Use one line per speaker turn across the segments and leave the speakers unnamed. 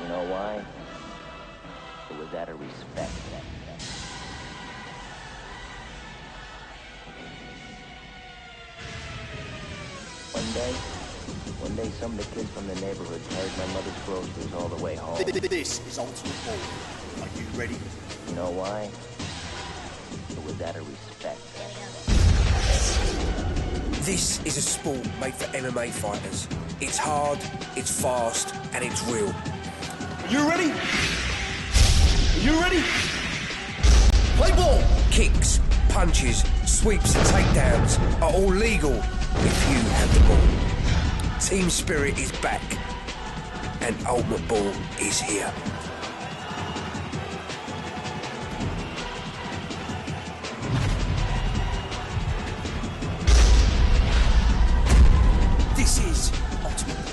You know why? It was out of respect. One day some of the kids from the neighborhood carried my mother's groceries all the way home.
This is Ultimate Ball. Are you ready?
You know why? It was out of respect.
This is a sport made for MMA fighters. It's hard, it's fast, and it's real.
Are you ready? Are you ready? Play ball!
Kicks, punches, sweeps and takedowns are all legal if you have the ball. Team spirit is back, and Ultimate Ball is here. This is Ultimate Ball.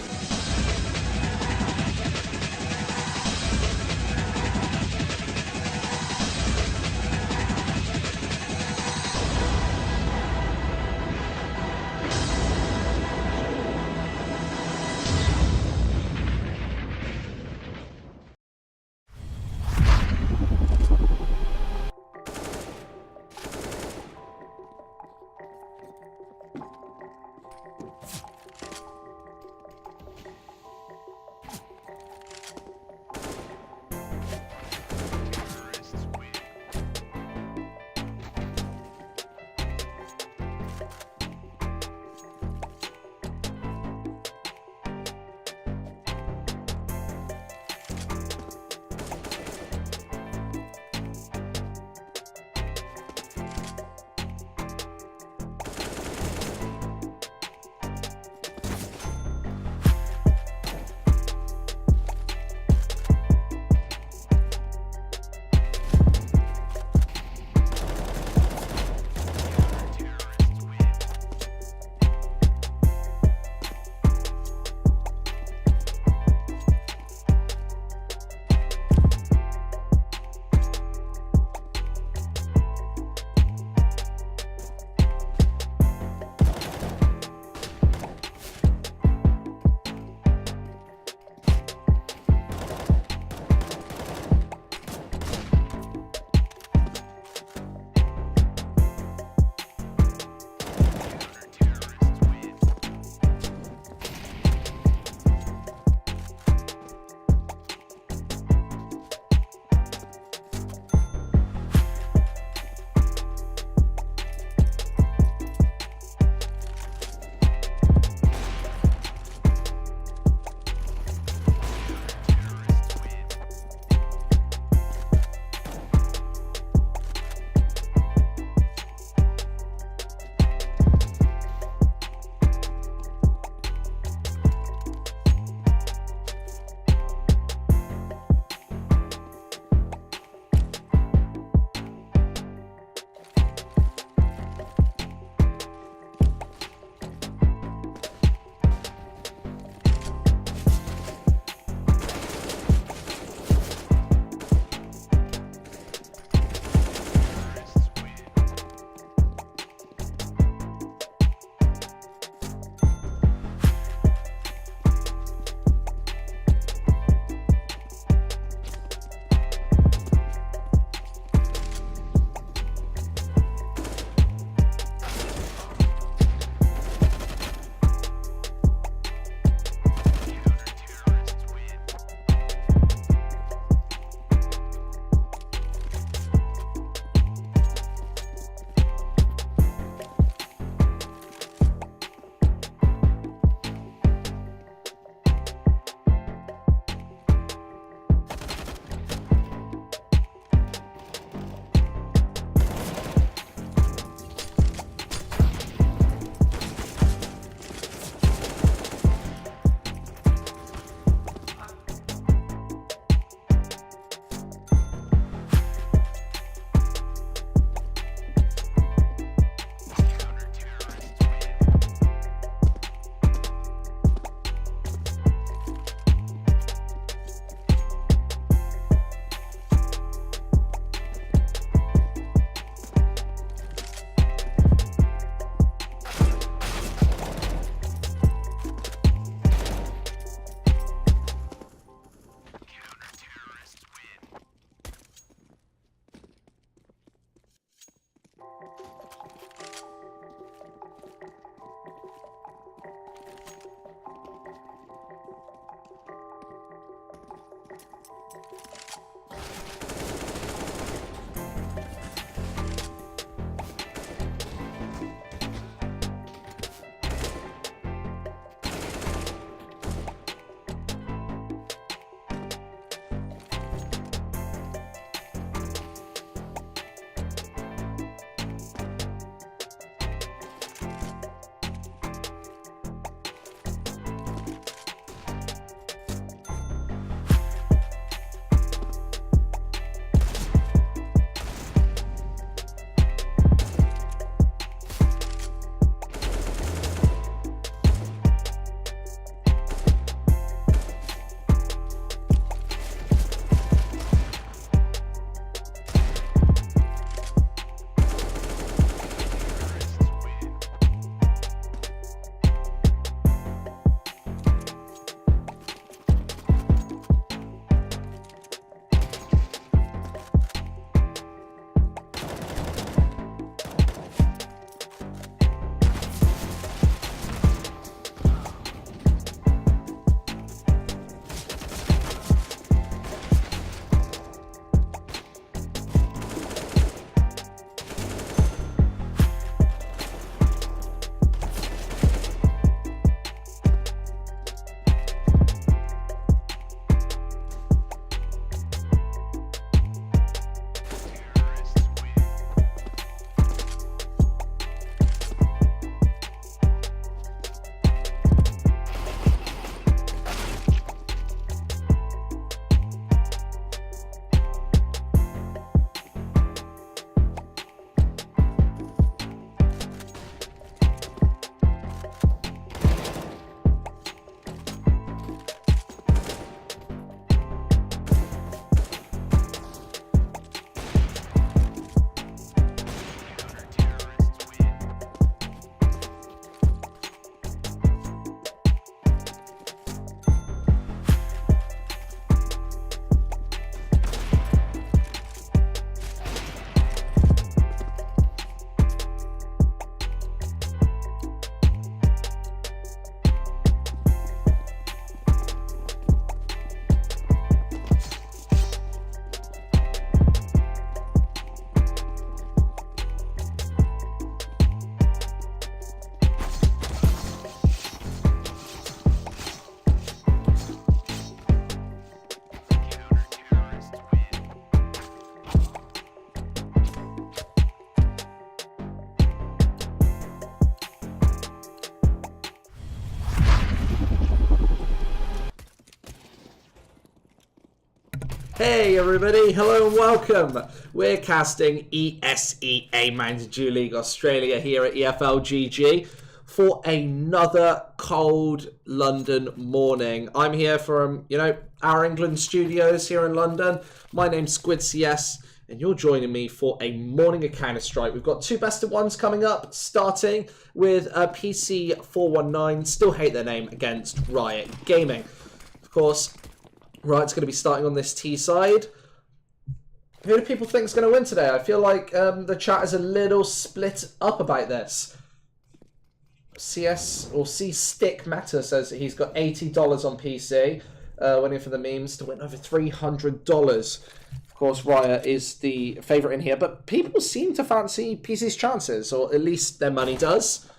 Hey everybody, hello and welcome. We're casting ESEA Mountain League Australia here at EFLgg for another cold London morning. I'm here from, our England studios here in London. My name's Squid CS and you're joining me for a morning of Counter-Strike. We've got two best of ones coming up, starting with PC419, still hate their name, against Riot Gaming. Of course, Riot's going to be starting on this T side. Who do people think is going to win today? I feel like the chat is a little split up about this. CS or C Stick Meta says that he's got $80 on PC, waiting for the memes to win over $300. Of course, Riot is the favourite in here, but people seem to fancy PC's chances, or at least their money does.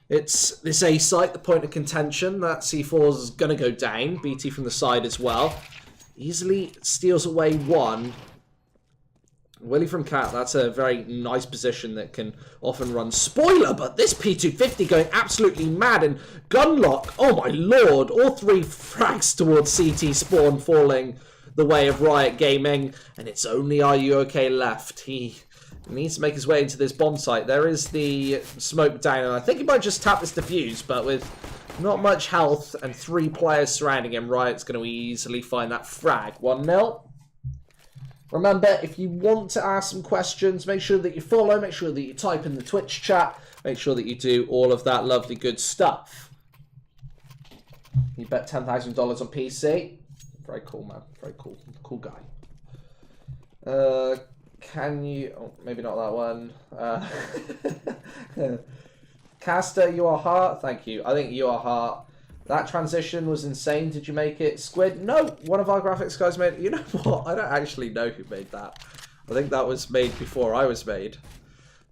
It's this A site, the point of contention. That C4 is going to go down. BT from the side as well. Easily steals away one. Willie from Cat, that's a very nice position that can often run spoiler, but this P250 going absolutely mad, and Gunlock, oh my lord, all three frags towards CT spawn falling the way of Riot Gaming, and it's only R1OT left. He needs to make his way into this bomb site. There is the smoke down, and I think he might just tap this defuse, but with not much health and three players surrounding him, Riot's going to easily find that frag. 1-0. Remember, if you want to ask some questions, make sure that you follow, make sure that you type in the Twitch chat, make sure that you do all of that lovely good stuff. You bet $10,000 on PC. Very cool, man. Very cool. Cool guy. Can you... Oh, maybe not that one. Caster, you are hot. Thank you. I think you are hot. That transition was insane. Did you make it? Squid? No, one of our graphics guys made it. You know what? I don't actually know who made that. I think that was made before I was made.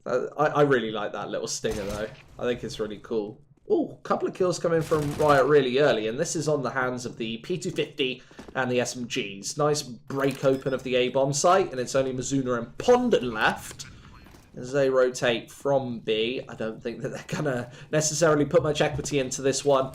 I really like that little stinger, though. I think it's really cool. Oh, a couple of kills coming from Riot really early, and this is on the hands of the P250 and the SMGs. Nice break open of the A-bomb site, and it's only Mizuna and Pondon left as they rotate from B. I don't think that they're going to necessarily put much equity into this one.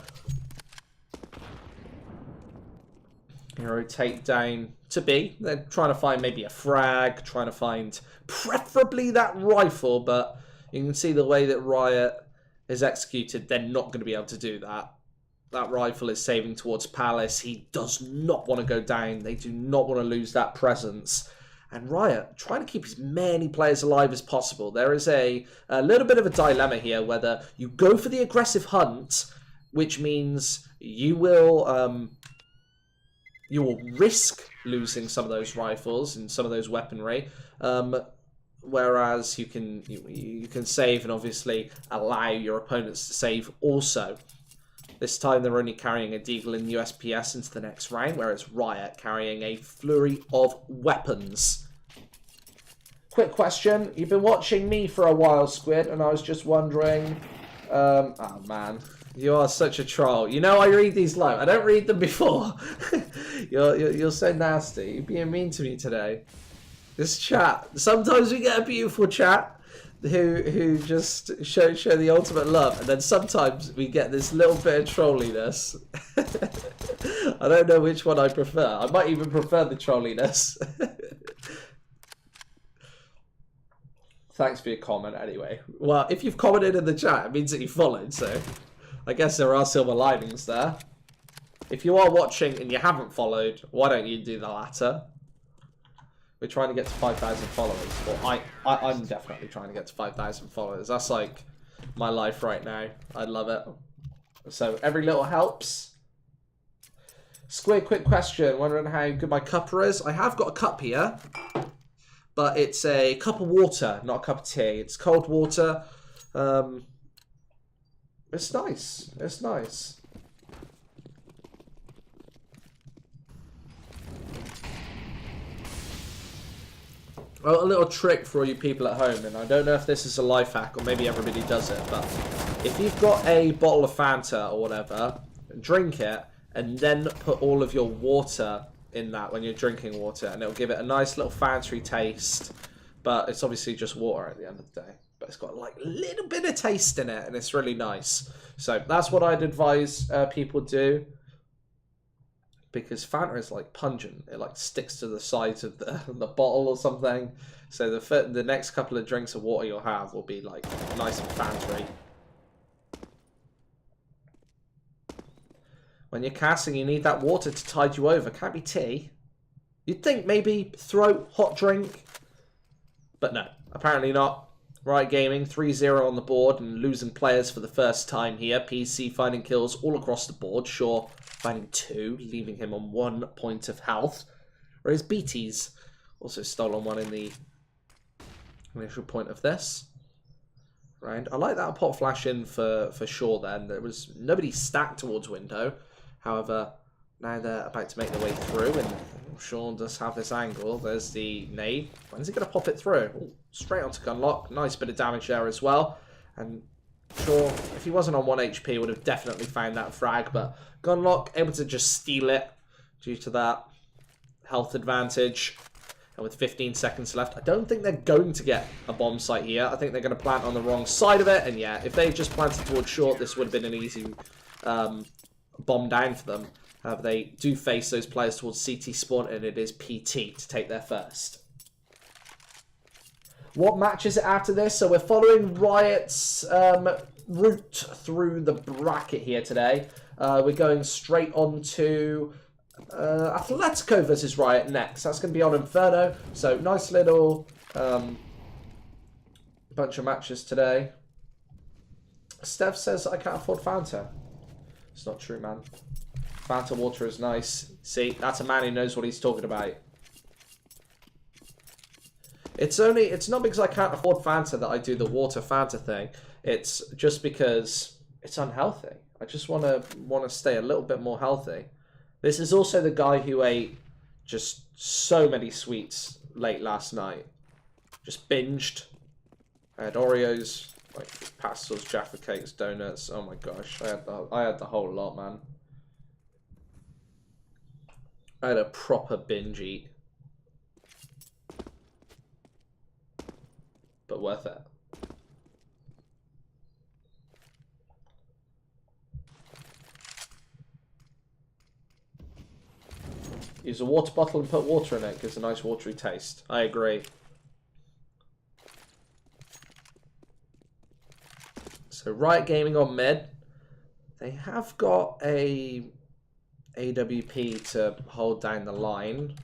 Rotate down to B. They're trying to find maybe a frag, trying to find preferably that rifle, but you can see the way that Riot is executed, they're not going to be able to do that. That rifle is saving towards Palace. He does not want to go down. They do not want to lose that presence. And Riot trying to keep as many players alive as possible. There is a little bit of a dilemma here, whether you go for the aggressive hunt, which means you will risk losing some of those rifles and some of those weaponry, whereas you can save and obviously allow your opponents to save also. This time they're only carrying a Deagle in USPS into the next round, whereas Riot carrying a flurry of weapons. Quick question. You've been watching me for a while, Squid, and I was just wondering... oh, man. You are such a troll. You know I read these live. I don't read them before. You're so nasty. You're being mean to me today. This chat. Sometimes we get a beautiful chat who just show the ultimate love, and then sometimes we get this little bit of trolliness. I don't know which one I prefer. I might even prefer the trolliness. Thanks for your comment anyway. Well, if you've commented in the chat, it means that you followed, so I guess there are silver linings there. If you are watching and you haven't followed, why don't you do the latter? We're trying to get to 5,000 followers. Well, I'm definitely trying to get to 5,000 followers. That's like my life right now. I love it. So every little helps. Squid, quick question. Wondering how good my cuppa is. I have got a cup here, but it's a cup of water, not a cup of tea. It's cold water. It's nice. It's nice. Well, a little trick for all you people at home, and I don't know if this is a life hack or maybe everybody does it, but if you've got a bottle of Fanta or whatever, drink it and then put all of your water in that when you're drinking water, and it'll give it a nice little Fanta taste, but it's obviously just water at the end of the day. But it's got like a little bit of taste in it, and it's really nice. So that's what I'd advise people do. because Fanta is like pungent. It like sticks to the sides of the bottle or something. So the next couple of drinks of water you'll have will be like nice and Fanta-y. When you're casting, you need that water to tide you over. Can't be tea. You'd think maybe throat, hot drink. But no, apparently not. Riot Gaming, 3-0 on the board and losing players for the first time here. PC finding kills all across the board. Shaw finding 2, leaving him on 1 point of health. Whereas BT's also stolen 1 in the initial point of this. Right, I like that pot flash in for Shaw then. There was nobody stacked towards window. However, now they're about to make their way through and Shaw does have this angle. There's the nade. When's he going to pop it through? Ooh, straight onto Gunlock. Nice bit of damage there as well. And Shaw, if he wasn't on 1 HP, would have definitely found that frag. But Gunlock able to just steal it due to that health advantage. And with 15 seconds left, I don't think they're going to get a bomb site here. I think they're going to plant on the wrong side of it. And yeah, if they just planted towards short, this would have been an easy bomb down for them. However, they do face those players towards CT spawn, and it is PT to take their first. What match is it after this? So we're following Riot's route through the bracket here today. We're going straight on to Atletico versus Riot next. That's going to be on Inferno. So nice little bunch of matches today. Steph says I can't afford Fanta. It's not true, man. Fanta water is nice. See, that's a man who knows what he's talking about. It's not because I can't afford Fanta that I do the water Fanta thing. It's just because it's unhealthy. I just want to stay a little bit more healthy. This is also the guy who ate just so many sweets late last night. Just binged. I had Oreos, like pastels, Jaffa cakes, donuts. Oh my gosh, I had the whole lot, man. I had a proper binge eat. But worth it. Use a water bottle and put water in it. Gives a nice watery taste. I agree. So Riot Gaming on mid. They have got a AWP to hold down the line.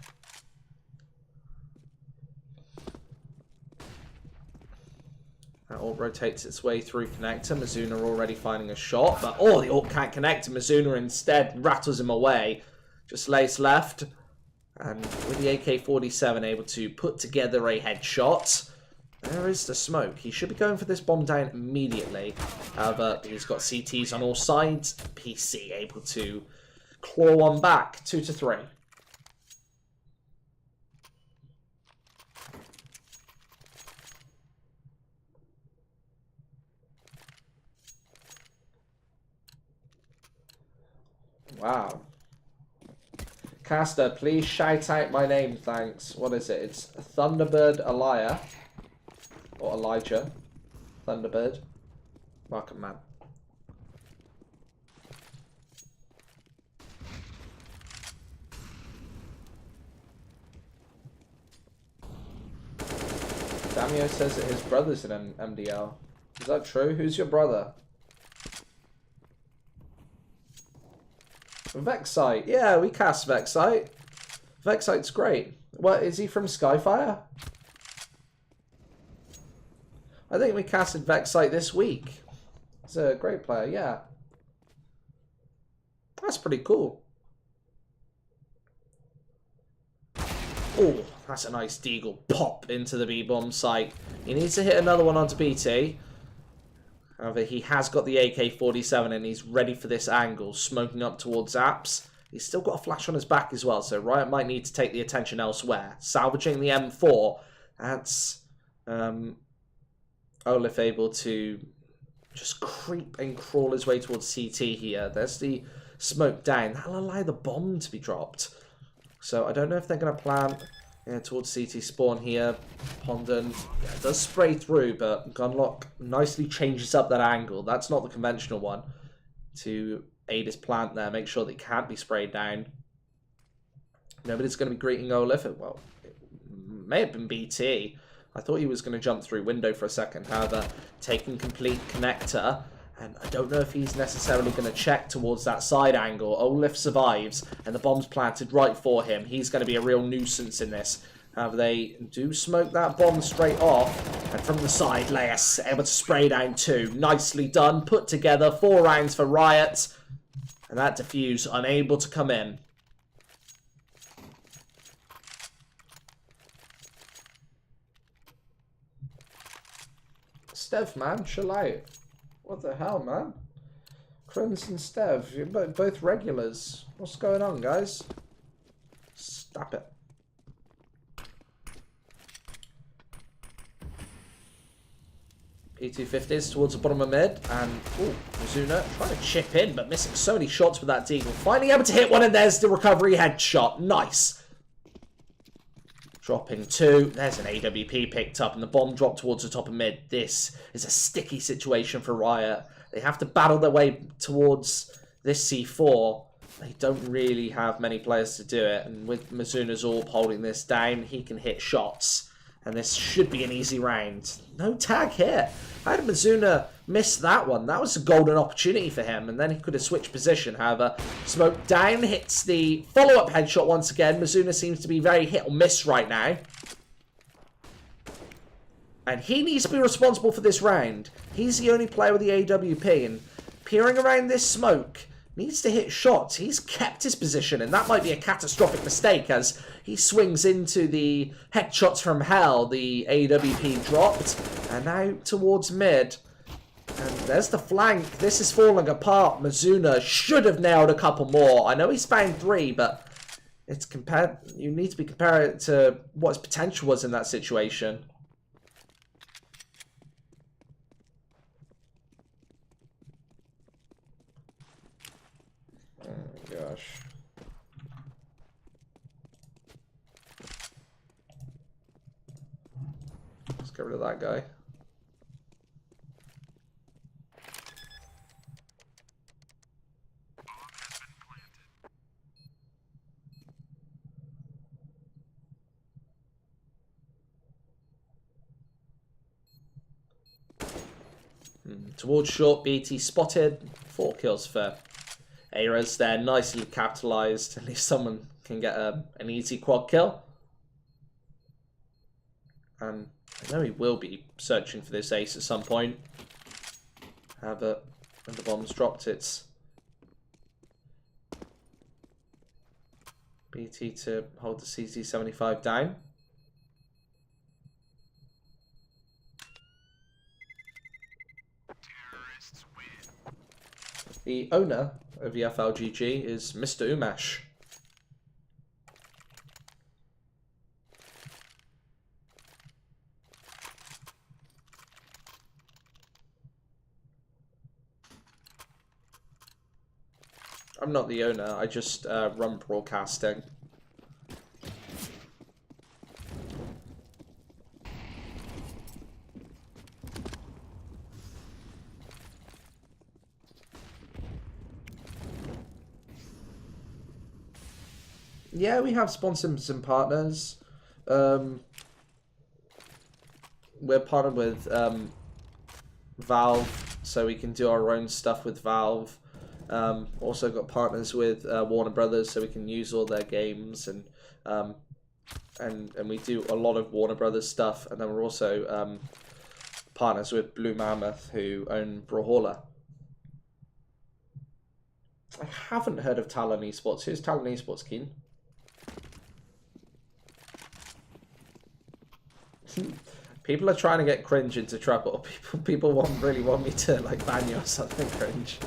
That ult rotates its way through connector. Mizuna already finding a shot, but oh, the ult can't connect. Mizuna instead rattles him away. Just lays left, and with the AK-47 able to put together a headshot. There is the smoke. He should be going for this bomb down immediately. However, he's got CTs on all sides. PC able to claw one back. 2-3. Wow. Caster, please shout out my name, thanks. What is it? It's Thunderbird Elijah. Or Elijah. Thunderbird. Welcome, man. Damio says that his brother's in MDL. Is that true? Who's your brother? Vexite. Yeah, we cast Vexite. Vexite's great. What, is he from Skyfire? I think we casted Vexite this week. He's a great player, yeah. That's pretty cool. Oh, that's a nice deagle pop into the B-bomb site. He needs to hit another one onto BT. However, he has got the AK-47 and he's ready for this angle, smoking up towards Apps. He's still got a flash on his back as well, so Riot might need to take the attention elsewhere. Salvaging the M4, that's Olaf able to just creep and crawl his way towards CT here. There's the smoke down. That'll allow the bomb to be dropped. So I don't know if they're going to plan towards CT spawn here. Pondon does spray through, but Gunlock nicely changes up that angle. That's not the conventional one. To aid his plant there, make sure that it can't be sprayed down. Nobody's going to be greeting Olaf. Well, it may have been BT. I thought he was going to jump through window for a second. However, taking complete connector. And I don't know if he's necessarily going to check towards that side angle. Olaf survives, and the bomb's planted right for him. He's going to be a real nuisance in this. However, they do smoke that bomb straight off. And from the side, Leas able to spray down 2. Nicely done. Put together. 4 rounds for Riot. And that defuse, unable to come in. Stev, man, chill out. What the hell, man? Krins and Stev, you're both regulars. What's going on, guys? Stop it. P250s towards the bottom of mid, and ooh, Mizuna trying to chip in, but missing so many shots with that deagle. Finally able to hit one, and there's the recovery headshot. Nice. Dropping 2. There's an AWP picked up, and the bomb dropped towards the top of mid. This is a sticky situation for Riot. They have to battle their way towards this C4. They don't really have many players to do it, and with Mizuna's AWP holding this down, he can hit shots. And this should be an easy round. No tag here. How did Mizuna miss that one? That was a golden opportunity for him, and then he could have switched position. However, smoke down, hits the follow-up headshot once again. Mizuna seems to be very hit or miss right now. And he needs to be responsible for this round. He's the only player with the AWP, and peering around this smoke, needs to hit shots. He's kept his position, and that might be a catastrophic mistake as he swings into the headshots from hell. The AWP dropped, and now towards mid. And there's the flank. This is falling apart. Mizuna should have nailed a couple more. I know he's found 3, but it's compared. You need to be comparing it to what his potential was in that situation. Oh gosh. Let's get rid of that guy. Towards short, BT spotted. 4 kills for Ares there, nicely capitalized. At least someone can get an easy quad kill. And I know he will be searching for this ace at some point. However, when the bomb's dropped, it's BT to hold the CZ75 down. The owner of EFLgg is Mr. Umash. I'm not the owner, I just run broadcasting. Yeah, we have sponsors and partners. We're partnered with Valve, so we can do our own stuff with Valve. Also got partners with Warner Brothers, so we can use all their games, and we do a lot of Warner Brothers stuff. And then we're also partners with Blue Mammoth, who own Brawlhalla. I haven't heard of Talon Esports. Who's Talon Esports, Keen? People are trying to get Cringe into trouble. People really want me to like ban you or something, Cringe.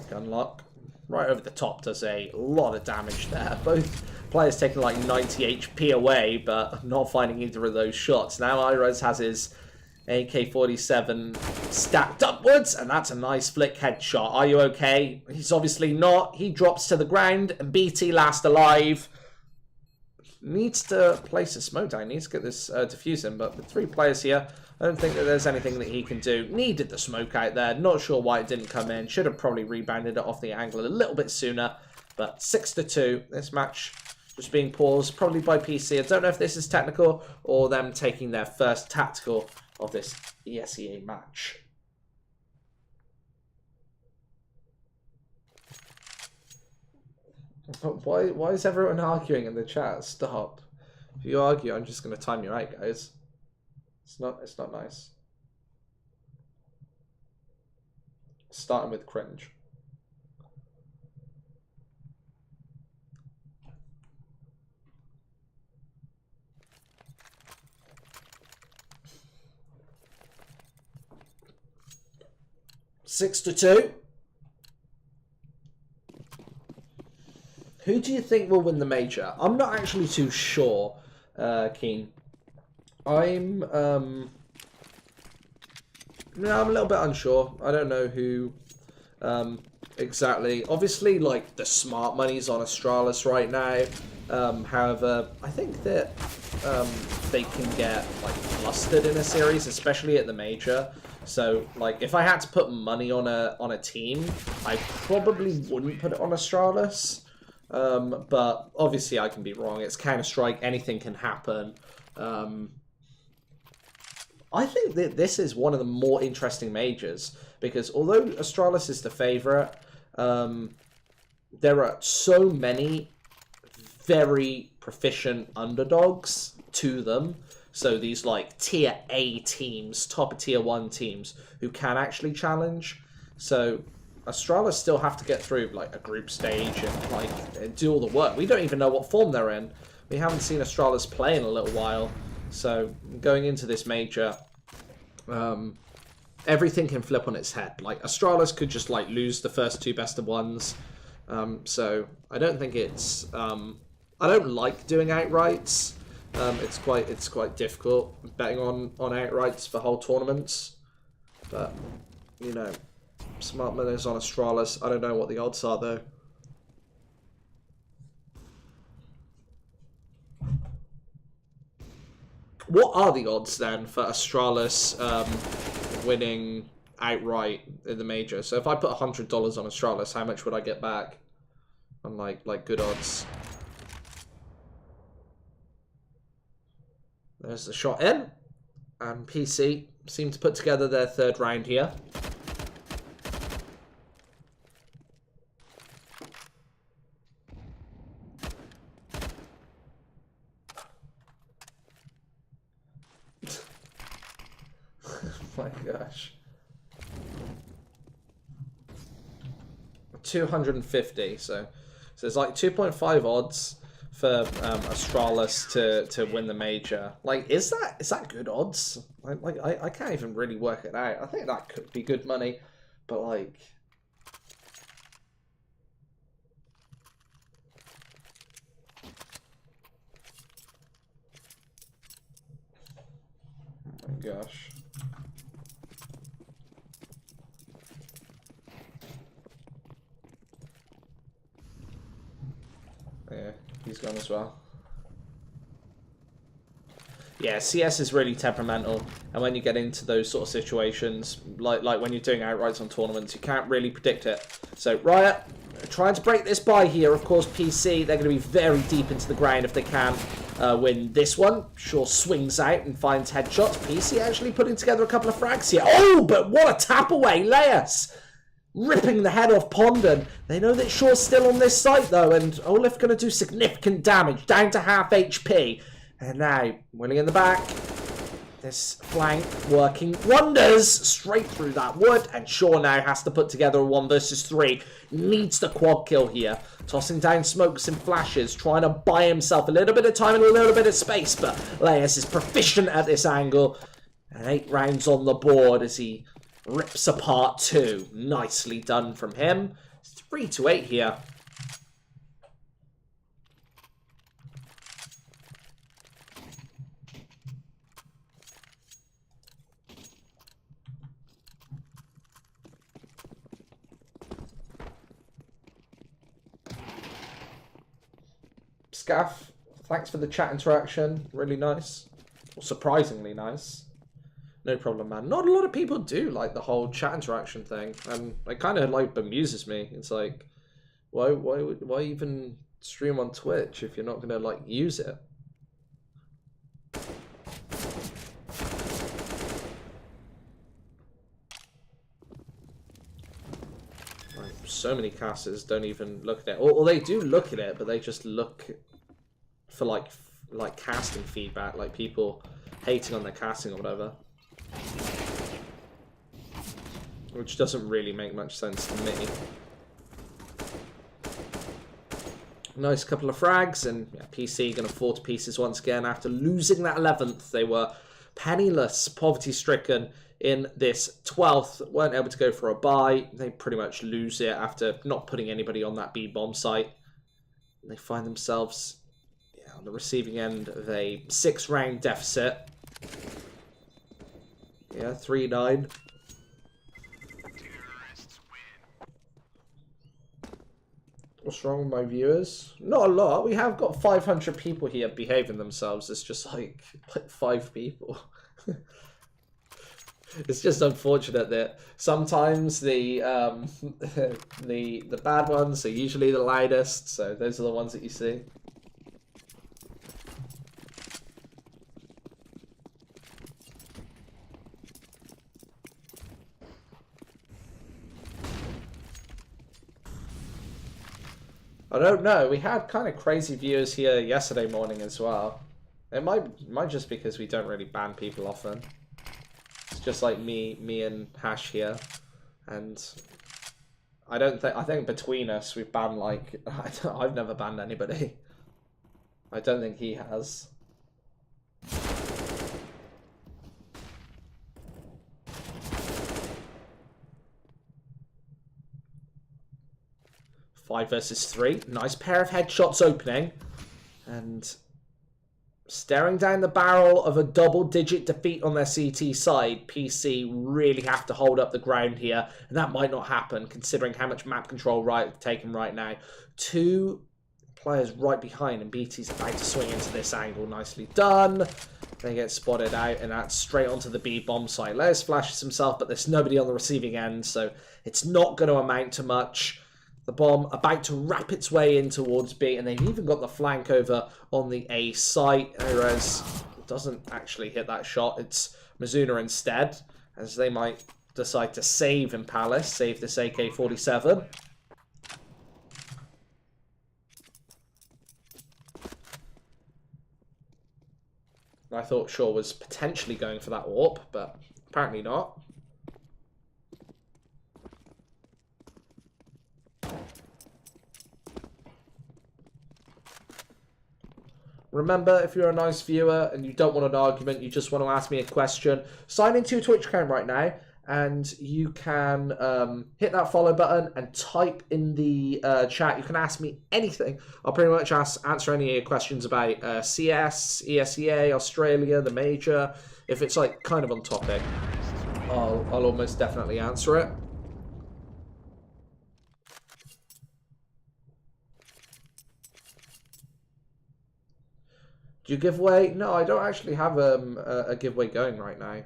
Gunlock. Right over the top does a lot of damage there. Both players taking like 90 HP away, but not finding either of those shots. Now Irez has his AK-47 stacked upwards, and that's a nice flick headshot. Are you okay? He's obviously not. He drops to the ground, and BT last alive. needs to place a smoke down. Needs to get this diffusing, but with 3 players here, I don't think that there's anything that he can do. Needed the smoke out there. Not sure why it didn't come in. Should have probably rebounded it off the angle a little bit sooner. But 6-2, this match just being paused, probably by PC. I don't know if this is technical or them taking their first tactical of this ESEA match. Why is everyone arguing in the chat? Stop. If you argue, I'm just going to time you out, guys. It's not nice. Starting with cringe. Six to 2. Who do you think will win the major? I'm not actually too sure, Keen. I'm a little bit unsure. I don't know who exactly. Obviously, like, the smart money's on Astralis right now. However, I think that they can get, like, flustered in a series, especially at the major. So, like, if I had to put money on a team, I probably wouldn't put it on Astralis. But obviously I can be wrong. It's Counter-Strike. Anything can happen. I think that this is one of the more interesting majors because although Astralis is the favorite, there are so many very proficient underdogs to them. So these like tier A teams, top tier 1 teams who can actually challenge. So Astralis still have to get through like a group stage and like do all the work. We don't even know what form they're in. We haven't seen Astralis play in a little while. So going into this major, everything can flip on its head. Like Astralis could just like lose the first 2 best of ones. So I don't think it's I don't like doing outrights. It's quite difficult betting on outrights for whole tournaments. But you know, smart money's on Astralis. I don't know what the odds are though. What are the odds then for Astralis winning outright in the major? So if I put $100 on Astralis, how much would I get back on like good odds? There's the shot in, and PC seem to put together their 3rd round here. My gosh. 250, so there's like 2.5 odds for Astralis to win the major. Like, is that good odds? Like I can't even really work it out. I think that could be good money, but like, oh my gosh. Yeah, he's gone as well. Yeah, CS is really temperamental, and when you get into those sort of situations, like when you're doing outrights on tournaments, you can't really predict it. So Riot trying to break this by here. Of course, PC, they're going to be very deep into the ground if they can win this one. Sure swings out and finds headshots. PC actually putting together a couple of frags here. Oh, but what a tap away, Leas! Ripping the head off Pondon. They know that Shaw's still on this site though, and Olaf going to do significant damage, down to half HP. And now, Willie in the back. This flank working wonders straight through that wood, and Shaw now has to put together a 1 versus 3. Needs the quad kill here. Tossing down smokes and flashes, trying to buy himself a little bit of time and a little bit of space, but Leas is proficient at this angle. And 8 rounds on the board as he rips apart 2. Nicely done from him. 3-8 here. Scaff Thanks for the chat interaction. Really nice. Or surprisingly nice. No problem, man. Not a lot of people do like the whole chat interaction thing. And it kind of like bemuses me. It's like, why even stream on Twitch if you're not going to like use it? So many casters don't even look at it, or they do look at it, but they just look for like casting feedback, like people hating on their casting or whatever, which doesn't really make much sense to me. Nice couple of frags, and yeah, PC gonna fall to pieces once again after losing that 11th. They were penniless, poverty-stricken in this 12th, weren't able to go for a buy. They pretty much lose it after not putting anybody on that B bomb site. They find themselves on the receiving end of a 6-round deficit. Yeah, 3-9. What's wrong with my viewers? Not a lot. We have got 500 people here behaving themselves. It's just like 5 people. It's just unfortunate that sometimes the bad ones are usually the loudest, so those are the ones that you see. I don't know. We had kind of crazy viewers here yesterday morning as well. It might just because we don't really ban people often. Just like me and Hash here, and I think between us we've banned like I've never banned anybody. I don't think he has. Five versus 3. Nice pair of headshots opening, and staring down the barrel of a double-digit defeat on their CT side, PC really have to hold up the ground here, and that might not happen considering how much map control taken right now. 2 players right behind, and BT's about to swing into this angle. Nicely done. They get spotted out, and that's straight onto the B bomb site. Les flashes himself, but there's nobody on the receiving end, so it's not going to amount to much. The bomb about to wrap its way in towards B, and they've even got the flank over on the A site. Whereas doesn't actually hit that shot. It's Mizuna instead, as they might decide to save in Palace, save this AK-47. I thought Shaw was potentially going for that AWP, but apparently not. Remember, if you're a nice viewer and you don't want an argument, you just want to ask me a question, sign into your Twitch account right now, and you can hit that follow button and type in the chat. You can ask me anything. I'll pretty much answer any of your questions about CS, ESEA, Australia, the major. If it's like kind of on topic, I'll almost definitely answer it. Do you give away? No, I don't actually have a giveaway going right now.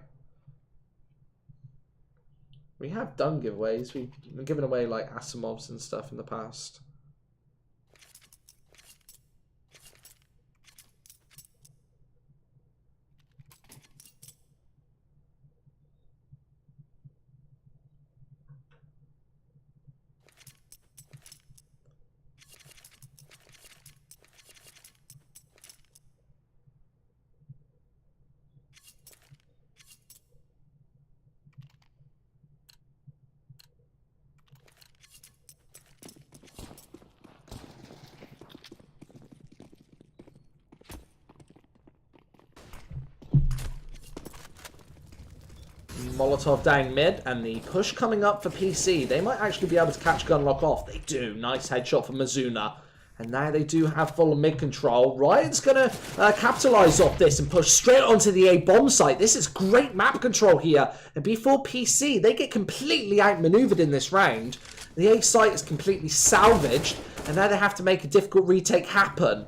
We have done giveaways. We've been giving away like Asimovs and stuff in the past. Molotov down mid, and the push coming up for PC. They might actually be able to catch Gunlock off. They do. Nice headshot for Mizuna. And now they do have full mid control. Riot's going to capitalize off this and push straight onto the A bomb site. This is great map control here. And before PC, they get completely outmaneuvered in this round. The A site is completely salvaged, and now they have to make a difficult retake happen.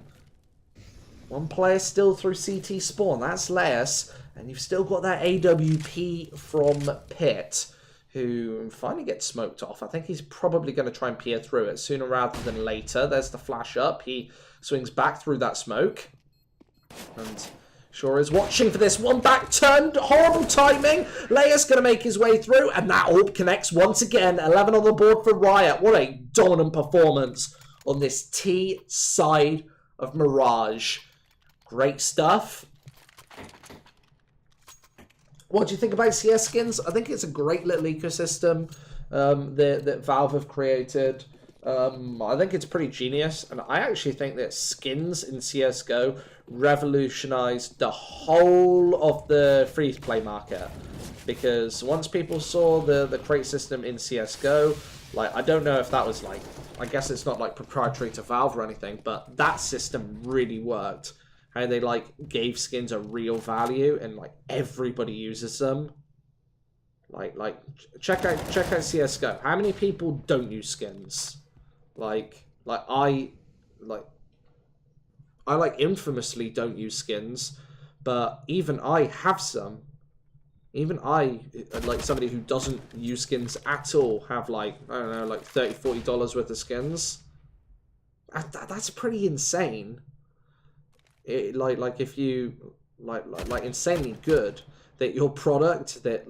One player still through CT spawn. That's Leas. And you've still got that AWP from Pitt, who finally gets smoked off. I think he's probably going to try and peer through it sooner rather than later. There's the flash up. He swings back through that smoke. And Shaw is watching for this one. Back turned. Horrible timing. Leas going to make his way through. And that AWP connects once again. 11 on the board for Riot. What a dominant performance on this T side of Mirage. Great stuff. What do you think about CS skins? I think it's a great little ecosystem that Valve have created. I think it's pretty genius. And I actually think that skins in CSGO revolutionized the whole of the free-to-play market. Because once people saw the crate system in CSGO, like, I don't know if that was like, I guess it's not like proprietary to Valve or anything, but that system really worked. How they like gave skins a real value and like everybody uses them. Like check out CS:GO. How many people don't use skins? I infamously don't use skins, but even I have some. Even I, like somebody who doesn't use skins at all, have like, I don't know, like $30, $40 worth of skins. That's pretty insane. Like if you like insanely good that your product that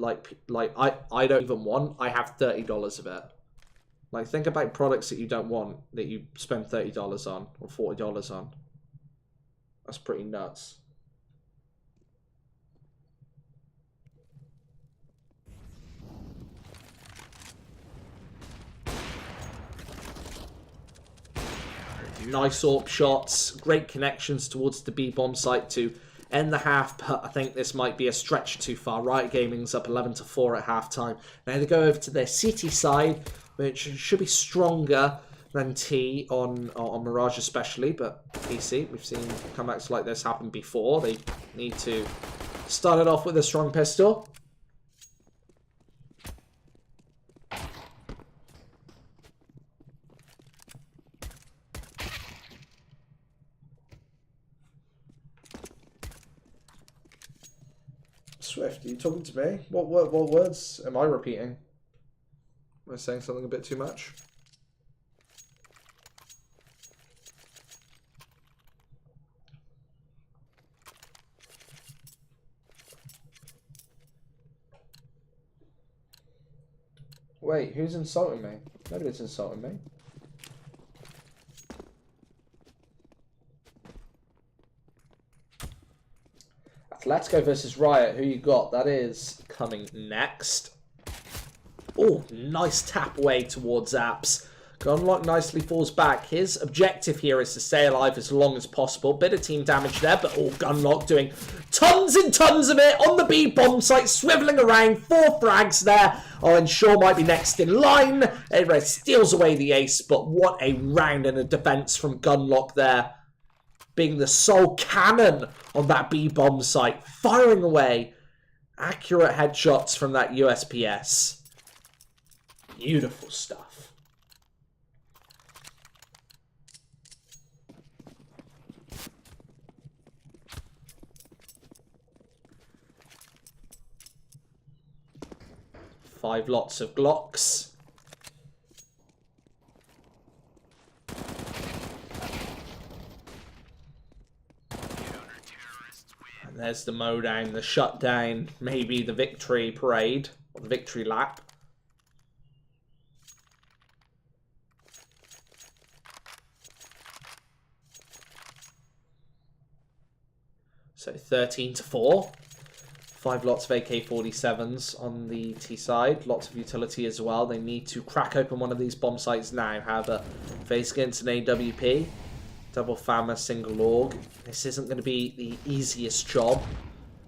I don't even want, I have $30 of it. Like, think about products that you don't want that you spend $30 on or $40 on. That's pretty nuts. Nice AWP shots, great connections towards the B-bomb site to end the half, but I think this might be a stretch too far. Riot Gaming's up 11-4 at halftime. Now they go over to their City side, which should be stronger than T on Mirage especially, but PC, we've seen comebacks like this happen before. They need to start it off with a strong pistol. Swift, are you talking to me? What words am I repeating? Am I saying something a bit too much? Wait, who's insulting me? Nobody's insulting me. Let's go versus Riot. Who you got? That is coming next. Oh, nice tap away towards Apps. Gunlock nicely falls back. His objective here is to stay alive as long as possible. Bit of team damage there, but Gunlock doing tons and tons of it on the B bomb site, swiveling around. 4 frags there. Oh, and Shaw might be next in line. Everett steals away the ace, but what a round and a defense from Gunlock there. Being the sole cannon on that B-bomb site, firing away accurate headshots from that USPS. Beautiful stuff. Five lots of Glocks. There's the mowdown, the shutdown, maybe the victory parade, or the victory lap. So 13-4. 5 lots of AK-47s on the T side. Lots of utility as well. They need to crack open one of these bomb sites now. However, face against an AWP. Double FAMA, single AUG. This isn't going to be the easiest job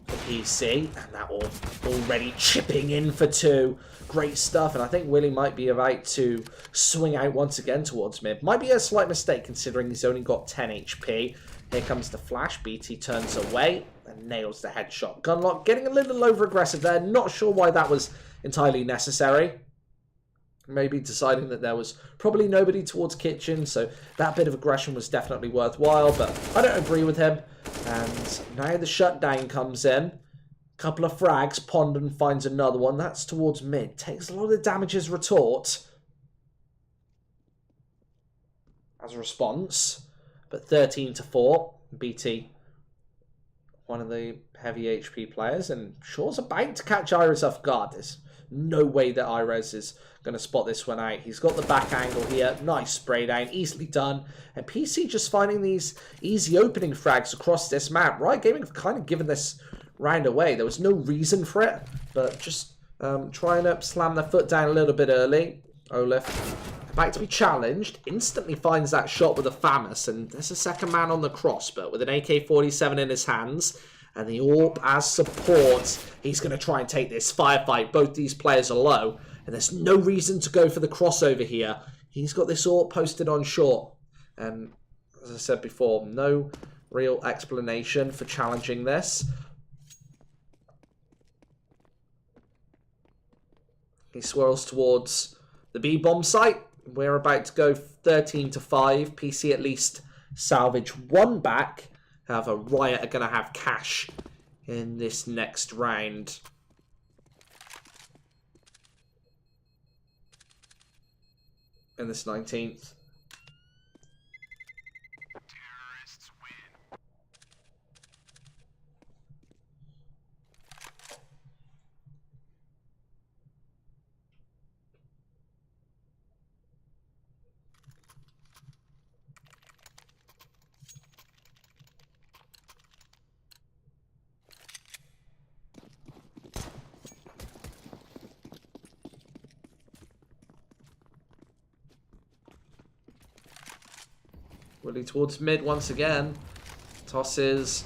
for PC. And that already chipping in for 2. Great stuff. And I think Willie might be about to swing out once again towards mid. Might be a slight mistake considering he's only got 10 HP. Here comes the flash. BT turns away and nails the headshot. Gunlock getting a little over aggressive there. Not sure why that was entirely necessary. maybe deciding that there was probably nobody towards kitchen, so that bit of aggression was definitely worthwhile, but I don't agree with him. And now the shutdown comes in. Couple of frags, Pondon finds another one. That's towards mid. Takes a lot of damage as retort. As a response. But 13-4. BT, one of the heavy HP players. And Shaw's about to catch Iris off guard. There's no way that Iris is going to spot this one out. He's got the back angle here. Nice spray down. Easily done. And PC just finding these easy opening frags across this map. Riot Gaming have kind of given this round away. There was no reason for it, but just trying to slam their foot down a little bit early. Olaf about to be challenged, instantly finds that shot with a FAMAS, and there's a second man on the cross, but with an AK-47 in his hands, and the AWP as support, he's going to try and take this firefight. Both these players are low, and there's no reason to go for the crossover here. He's got this AWP posted on short, and as I said before, no real explanation for challenging this. He swirls towards the B-bomb site. We're about to go 13-5. PC at least salvage one back. However, Riot are going to have cash in this next round. In this 19th. Willie towards mid once again. Tosses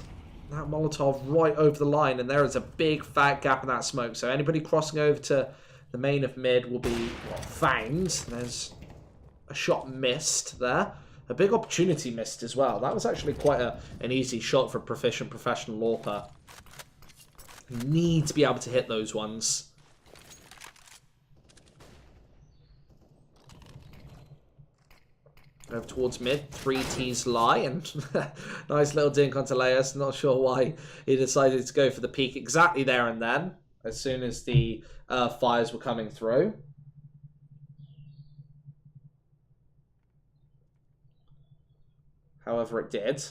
that Molotov right over the line, and there is a big fat gap in that smoke. So anybody crossing over to the main of mid will be found. There's a shot missed there. A big opportunity missed as well. That was actually quite an easy shot for a proficient professional AWPer. Need to be able to hit those ones. Over towards mid, 3 T's lie, and nice little dink onto Leas. Not sure why he decided to go for the peak exactly there and then, as soon as the fires were coming through. However, it did.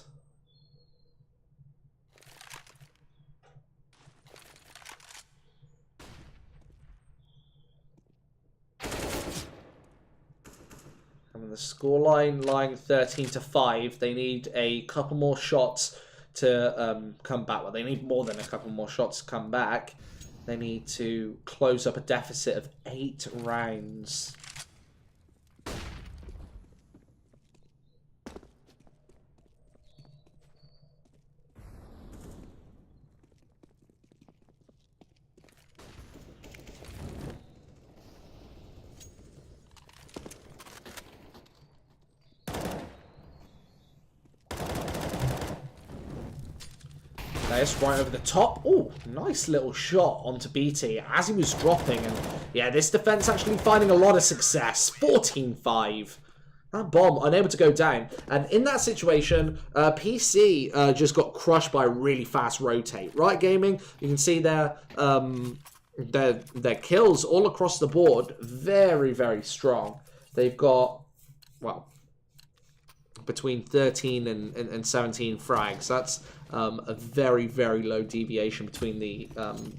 And the scoreline lying 13-5. They need a couple more shots to come back. Well, they need more than a couple more shots to come back. They need to close up a deficit of 8 rounds. Right over the top. Oh, nice little shot onto BT as he was dropping. And yeah, this defense actually finding a lot of success. 14-5. That bomb unable to go down. And in that situation, PC just got crushed by a really fast rotate. Riot Gaming, you can see their kills all across the board. Very, very strong. They've got, well, between 13 and 17 frags. That's a very, very low deviation between the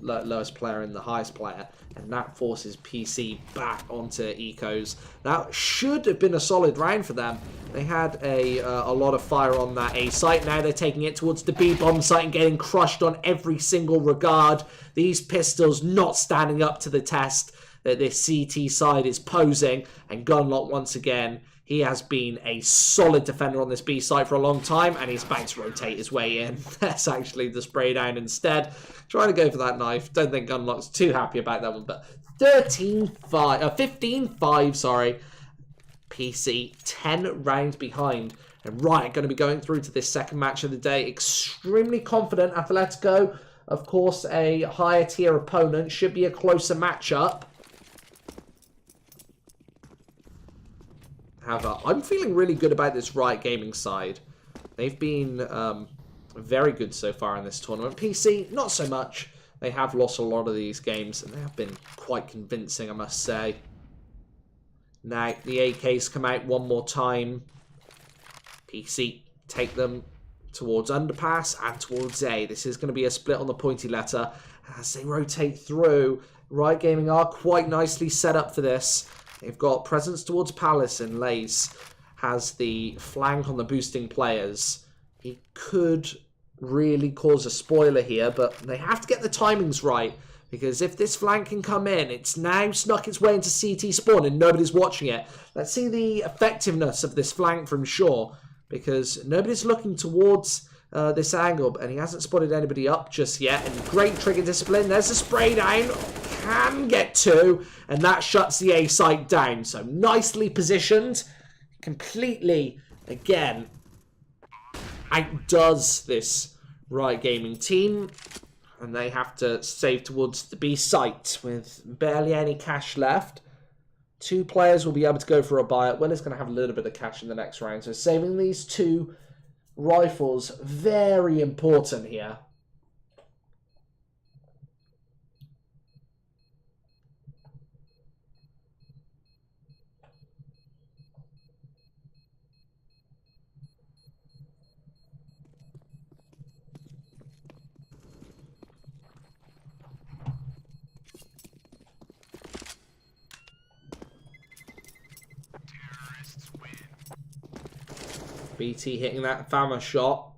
lowest player and the highest player, and that forces PC back onto ecos. That should have been a solid round for them. They had a lot of fire on that A site. Now they're taking it towards the B bomb site and getting crushed on every single regard. These pistols not standing up to the test that this CT side is posing, and Gunlock once again. He has been a solid defender on this B site for a long time, and he's about to rotate his way in. That's actually the spray down instead. Trying to go for that knife. Don't think Gunlock's too happy about that one, but 15-5, sorry. PC 10 rounds behind, and Riot going to be going through to this second match of the day. Extremely confident. Atletico, of course, a higher tier opponent. Should be a closer matchup. However, I'm feeling really good about this Riot Gaming side. They've been very good so far in this tournament. PC, not so much. They have lost a lot of these games, and they have been quite convincing, I must say. Now, the AKs come out one more time. PC take them towards underpass and towards A. This is going to be a split on the pointy letter as they rotate through. Riot Gaming are quite nicely set up for this. They've got presence towards Palace, and Lace has the flank on the boosting players. He could really cause a spoiler here, but they have to get the timings right, because if this flank can come in, it's now snuck its way into CT spawn and nobody's watching it. Let's see the effectiveness of this flank from Shaw, because nobody's looking towards this angle, and he hasn't spotted anybody up just yet. And great trigger discipline. There's a spray down. Can get two, and that shuts the A site down. So nicely positioned. Completely, again, outdoes this Riot Gaming team. And they have to save towards the B site with barely any cash left. Two players will be able to go for a buyout. Will is going to have a little bit of cash in the next round. So saving these two rifles, very important here. BT hitting that Fama shot.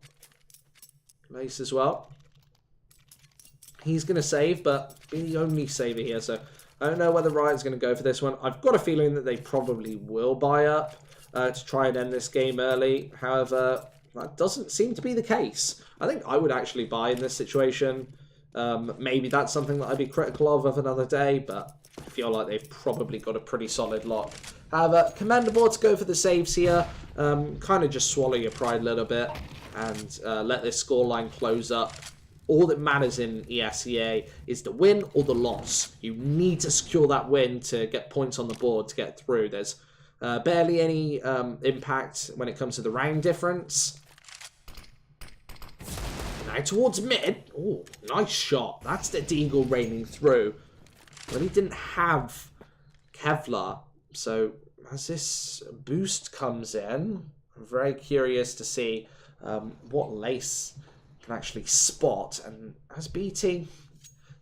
Nice as well. He's going to save, but be the only saver here. So I don't know whether Riot's going to go for this one. I've got a feeling that they probably will buy up to try and end this game early. However, that doesn't seem to be the case. I think I would actually buy in this situation. Maybe that's something that I'd be critical of another day, but I feel like they've probably got a pretty solid lock. However, Commander Boards go for the saves here. Kind of just swallow your pride a little bit and let this scoreline close up. All that matters in ESEA is the win or the loss. You need to secure that win to get points on the board to get through. There's barely any impact when it comes to the round difference. Now towards mid. Oh, nice shot. That's the Deagle raining through. Well, he didn't have Kevlar. So as this boost comes in, I'm very curious to see what Lace can actually spot. And as BT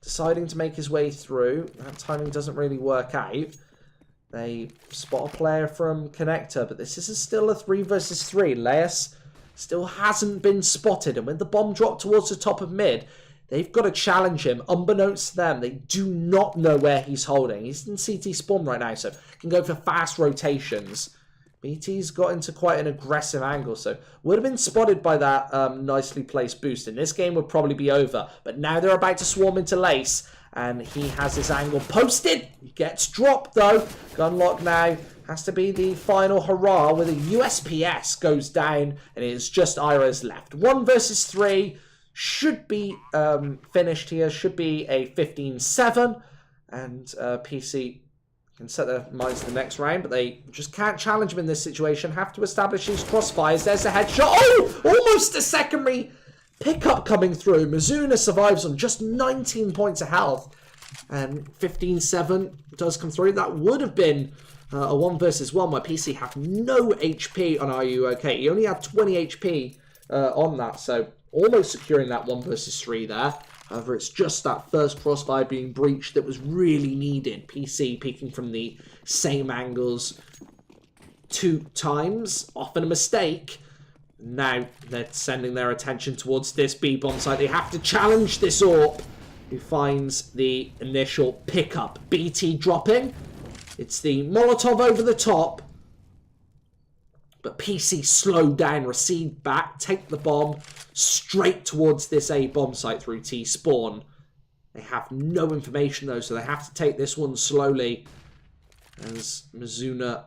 deciding to make his way through, that timing doesn't really work out. They spot a player from Connector, but this is still a 3 versus 3. Lace still hasn't been spotted, and with the bomb drop towards the top of mid, they've got to challenge him. Unbeknownst to them, they do not know where he's holding. He's in CT spawn right now, so can go for fast rotations. BT's got into quite an aggressive angle, so would have been spotted by that nicely placed boost. And this game would probably be over. But now they're about to swarm into Lace, and he has his angle posted. Gets dropped, though. Gunlock now has to be the final hurrah, with a USPS goes down, and it's just Ira's left. 1 versus 3. Should be finished here. Should be a 15-7. And PC can set their minds to the next round. But they just can't challenge him in this situation. Have to establish these crossfires. There's a headshot. Oh! Almost a secondary pickup coming through. Mizuna survives on just 19 points of health. And 15-7 does come through. That would have been a 1 versus 1 where PC have no HP on R1OT. He only had 20 HP on that. So almost securing that 1 versus 3 there. However, it's just that first crossfire being breached that was really needed. PC peeking from the same angles 2 times. Often a mistake. Now they're sending their attention towards this B-bomb site. They have to challenge this AWP, who finds the initial pickup. BT dropping. It's the Molotov over the top. But PC slow down, recede back, take the bomb straight towards this A bomb site through T-spawn. They have no information though, so they have to take this one slowly, as Mizuna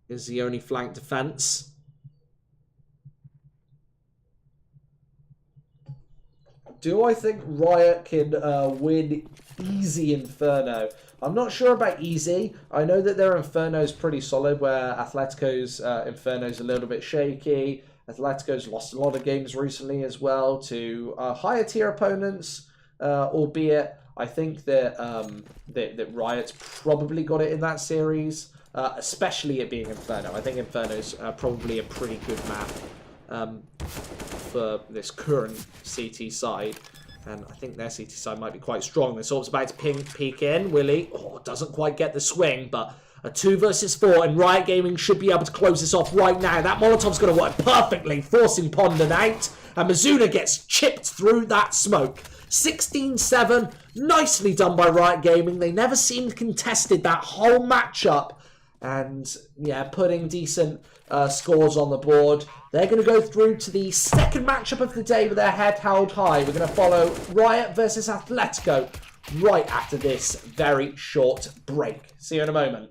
is the only flank defense. Do I think Riot can win easy Inferno? I'm not sure about easy. I know that their Inferno is pretty solid, where Atletico's Inferno is a little bit shaky. Atletico's lost a lot of games recently as well to higher tier opponents, albeit I think that, that Riot's probably got it in that series, especially it being Inferno. I think Inferno's probably a pretty good map for this current CT side. And I think their CT side might be quite strong. This sort's about to peek in. Willie, doesn't quite get the swing, but a 2 versus 4, and Riot Gaming should be able to close this off right now. That Molotov's going to work perfectly, forcing Pondon out, and Mizuna gets chipped through that smoke. 16-7, nicely done by Riot Gaming. They never seemed contested that whole matchup, and yeah, putting decent scores on the board. They're going to go through to the second matchup of the day with their head held high. We're going to follow Riot versus Atletico right after this very short break. See you in a moment.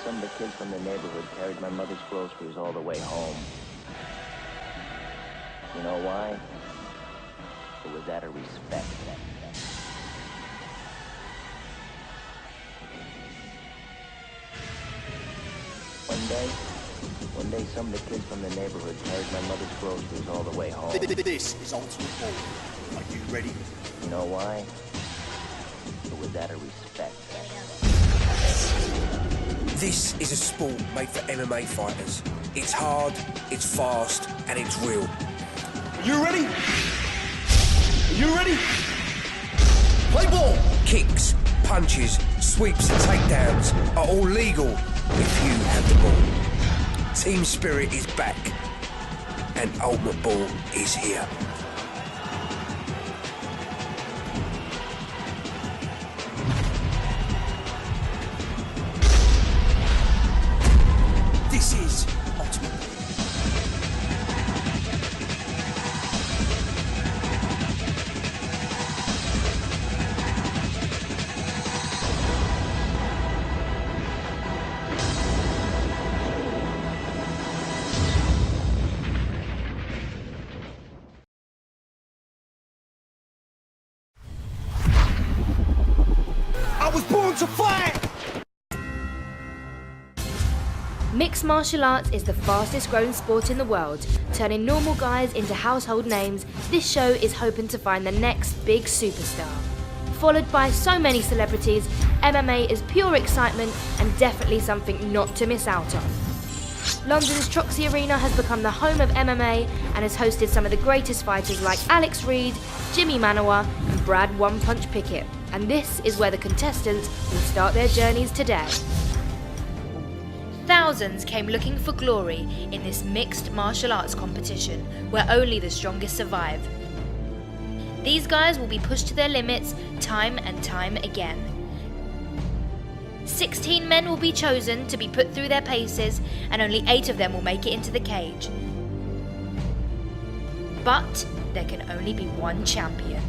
Some of the kids from the neighborhood carried my mother's groceries all the way home. You know why? It was out of respect. One day some of the kids from the neighborhood carried my mother's groceries all the way home.
This is Ultimate Ball. Are you ready?
You know why? It was out of respect.
This is a sport made for MMA fighters. It's hard, it's fast, and it's real.
Are you ready? Are you ready? Play ball!
Kicks, punches, sweeps, and takedowns are all legal if you have the ball. Team Spirit is back, and Ultimate Ball is here. This is Ultimate Ball. I was born to fight!
Mixed martial arts is the fastest growing sport in the world. Turning normal guys into household names, this show is hoping to find the next big superstar. Followed by so many celebrities, MMA is pure excitement and definitely something not to miss out on. London's Troxy Arena has become the home of MMA and has hosted some of the greatest fighters like Alex Reed, Jimmy Manoa and Brad One Punch Pickett. And this is where the contestants will start their journeys today. Thousands came looking for glory in this mixed martial arts competition where only the strongest survive. These guys will be pushed to their limits time and time again. 16 men will be chosen to be put through their paces and only 8 of them will make it into the cage. But there can only be one champion.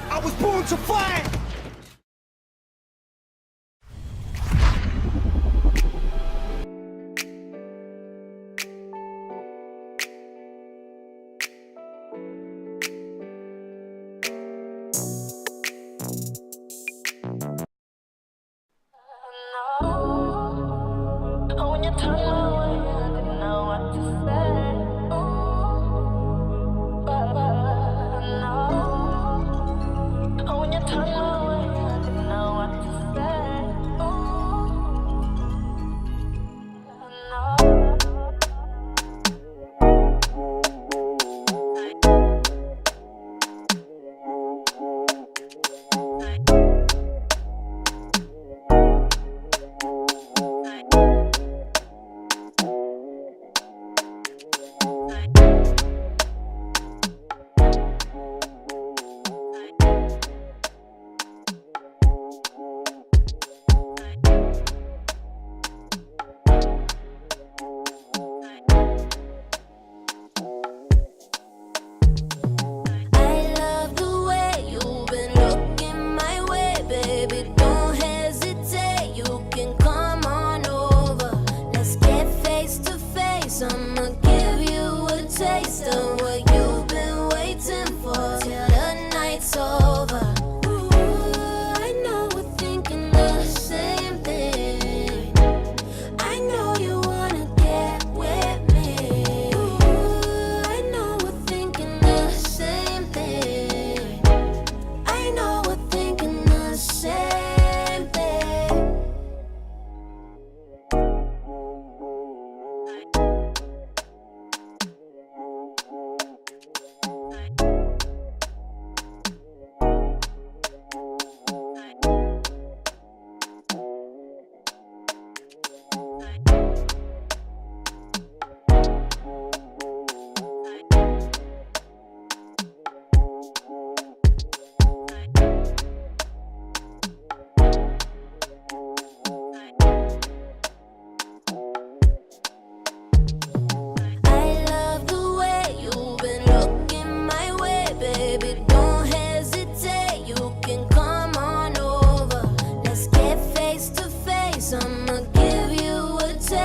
I was born to fight!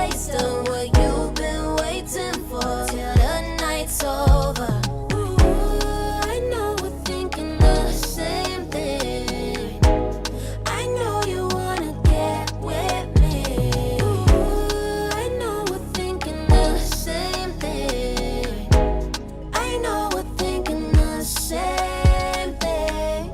taste of what you've been waiting for till the night's over. Ooh, I know we're thinking the same thing. I know you wanna get with me. Ooh, I know we're thinking the same thing. I know we're thinking the same thing.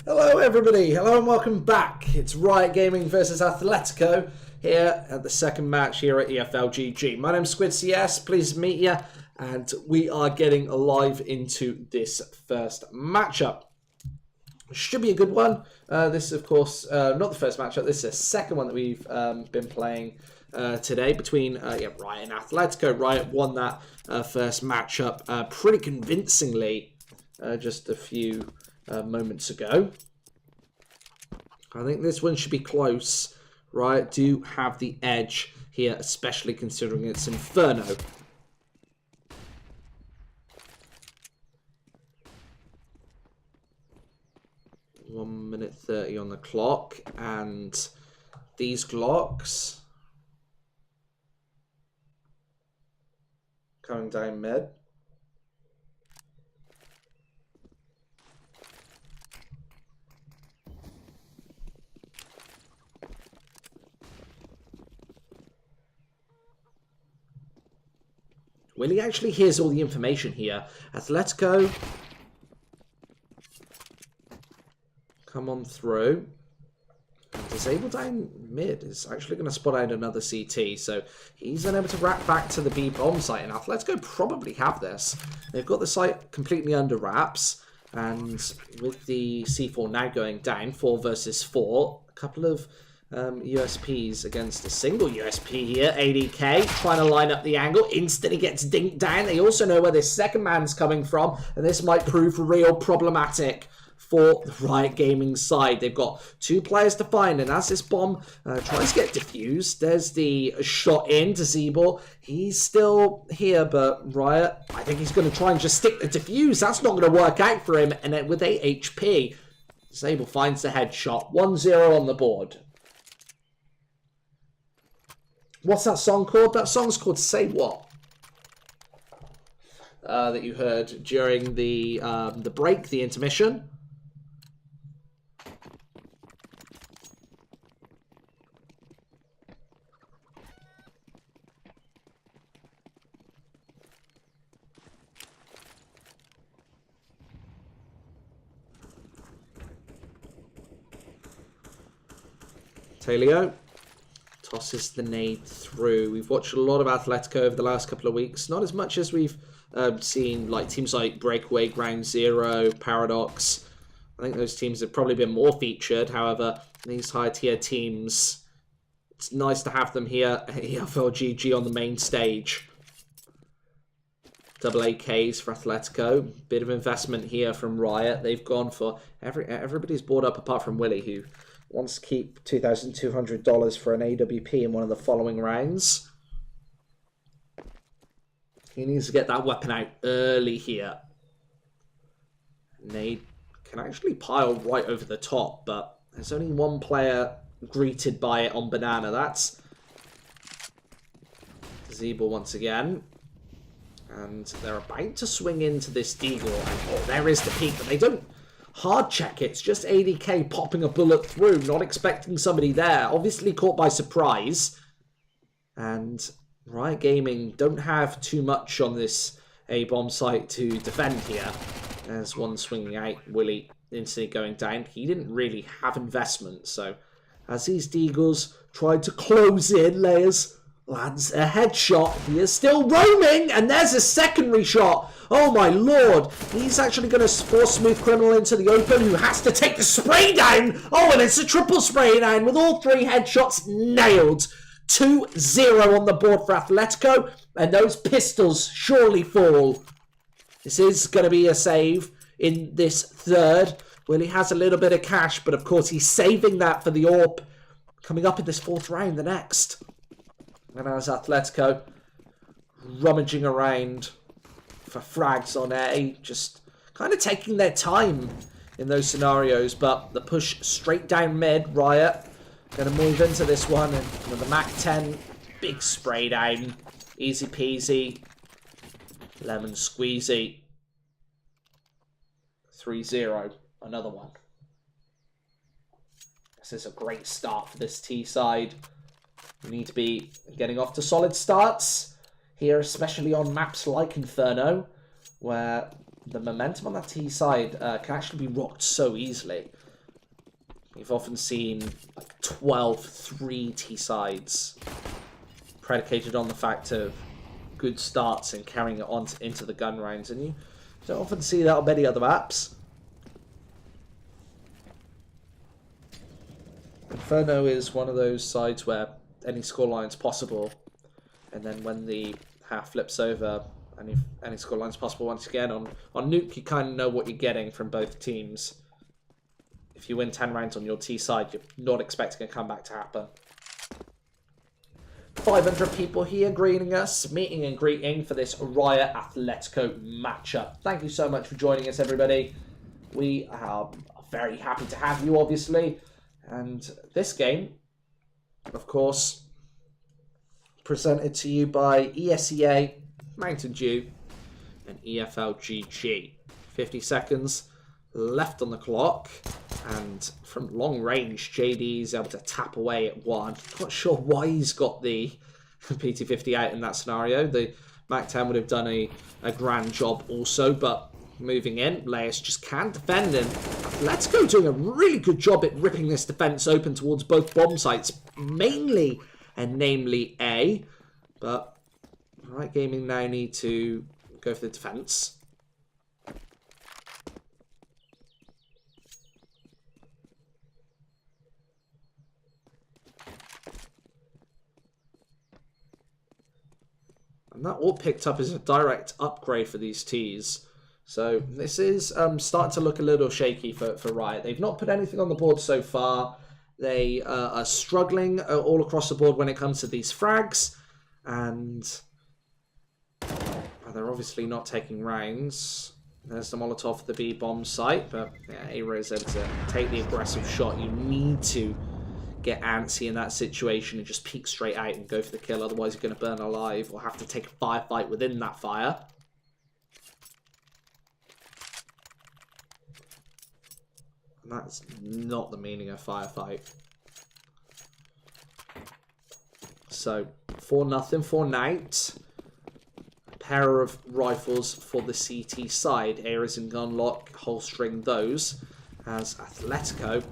Hello everybody, hello and welcome back. It's Riot Gaming versus Atletico here at the second match here at EFLgg. My name's Squid CS, pleased to meet you, and we are getting live into this first matchup. Should be a good one. This is of course not the first matchup, this is the second one that we've been playing today between Riot and Atletico. Riot won that first matchup pretty convincingly just a few moments ago. I think this one should be close. Riot do have the edge here, especially considering it's Inferno. One minute 30 on the clock, and these Glocks coming down mid. Willie actually hears all the information here. Atletico come on through. Disable down mid is actually going to spot out another CT, so he's unable to wrap back to the B bomb site, and Atletico probably have this. They've got the site completely under wraps, and with the C4 now going down, 4 versus 4, a couple of USPs against a single USP here. ADK trying to line up the angle, instantly gets dinked down. They also know where this second man's coming from, and this might prove real problematic for the Riot Gaming side. They've got 2 players to find, and as this bomb tries to get diffused, there's the shot in to Zeeble. He's still here, but Riot, I think he's going to try and just stick the diffuse. That's not going to work out for him, and then with 8 HP, Zeeble finds the headshot. 1-0 on the board. What's that song called? That song's called Say What? That you heard during the break, the intermission. Talio tosses the nade through. We've watched a lot of Atletico over the last couple of weeks. Not as much as we've seen like teams like Breakaway, Ground Zero, Paradox. I think those teams have probably been more featured. However, these high tier teams, it's nice to have them here at EFLgg on the main stage. Double AKs for Atletico. Bit of investment here from Riot. They've gone for everybody's bought up apart from Willie, who wants to keep $2,200 for an AWP in one of the following rounds. He needs to get that weapon out early here. Nade can actually pile right over the top, but there's only one player greeted by it on Banana. That's Zeeble once again. And they're about to swing into this Deagle. And oh, there is the peak, but they don't hard check it. It's just ADK popping a bullet through, not expecting somebody there. Obviously caught by surprise. And Riot Gaming don't have too much on this A-bomb site to defend here. There's one swinging out. Willie instantly going down. He didn't really have investment. So as these Deagles tried to close in, Layers lands a headshot. He is still roaming, and there's a secondary shot. Oh my lord. He's actually going to force Smooth Criminal into the open, who has to take the spray down. Oh, and it's a triple spray down with all 3 headshots nailed. 2-0 on the board for Atletico, and those pistols surely fall. This is going to be a save in this third. Willie has a little bit of cash, but of course he's saving that for the AWP coming up in this 4th round, the next. And as Atletico rummaging around for frags on A, just kind of taking their time in those scenarios, but the push straight down mid. Riot going to move into this one, and with the MAC-10, big spray down, easy peasy, lemon squeezy. 3-0, another one. This is a great start for this T side. We need to be getting off to solid starts here, especially on maps like Inferno, where the momentum on that T side can actually be rocked so easily. You've often seen like 12-3 T-sides predicated on the fact of good starts and carrying it on into the gun rounds, and you don't often see that on many other maps. Inferno is one of those sides where any scoreline's possible, and then when the half flips over, any scoreline's possible once again. On Nuke, you kind of know what you're getting from both teams. If you win 10 rounds on your T side, you're not expecting a comeback to happen. 500 people here greeting us, meeting and greeting for this Riot Atletico matchup. Thank you so much for joining us, everybody. We are very happy to have you, obviously. And this game, of course, presented to you by ESEA, Mountain Dew, and EFLgg. 50 seconds left on the clock, and from long range, JD's able to tap away at one. Not sure why he's got the PT50 out in that scenario. The MAC-10 would have done a grand job also, but moving in, Leius just can't defend him. Let's go doing a really good job at ripping this defense open towards both bomb sites, mainly and namely A. But Riot Gaming now need to go for the defense. And that all picked up as a direct upgrade for these Ts. So this is starting to look a little shaky for Riot. They've not put anything on the board so far. They are struggling all across the board when it comes to these frags. And they're obviously not taking rounds. There's the Molotov for the B bomb site. But yeah, A-Ray is able to take the aggressive shot. You need to get antsy in that situation and just peek straight out and go for the kill. Otherwise you're going to burn alive or have to take a firefight within that fire. And that's not the meaning of firefight. So 4-0 for Knight. A pair of rifles for the CT side. Ares and Gunlock holstering those, as Atletico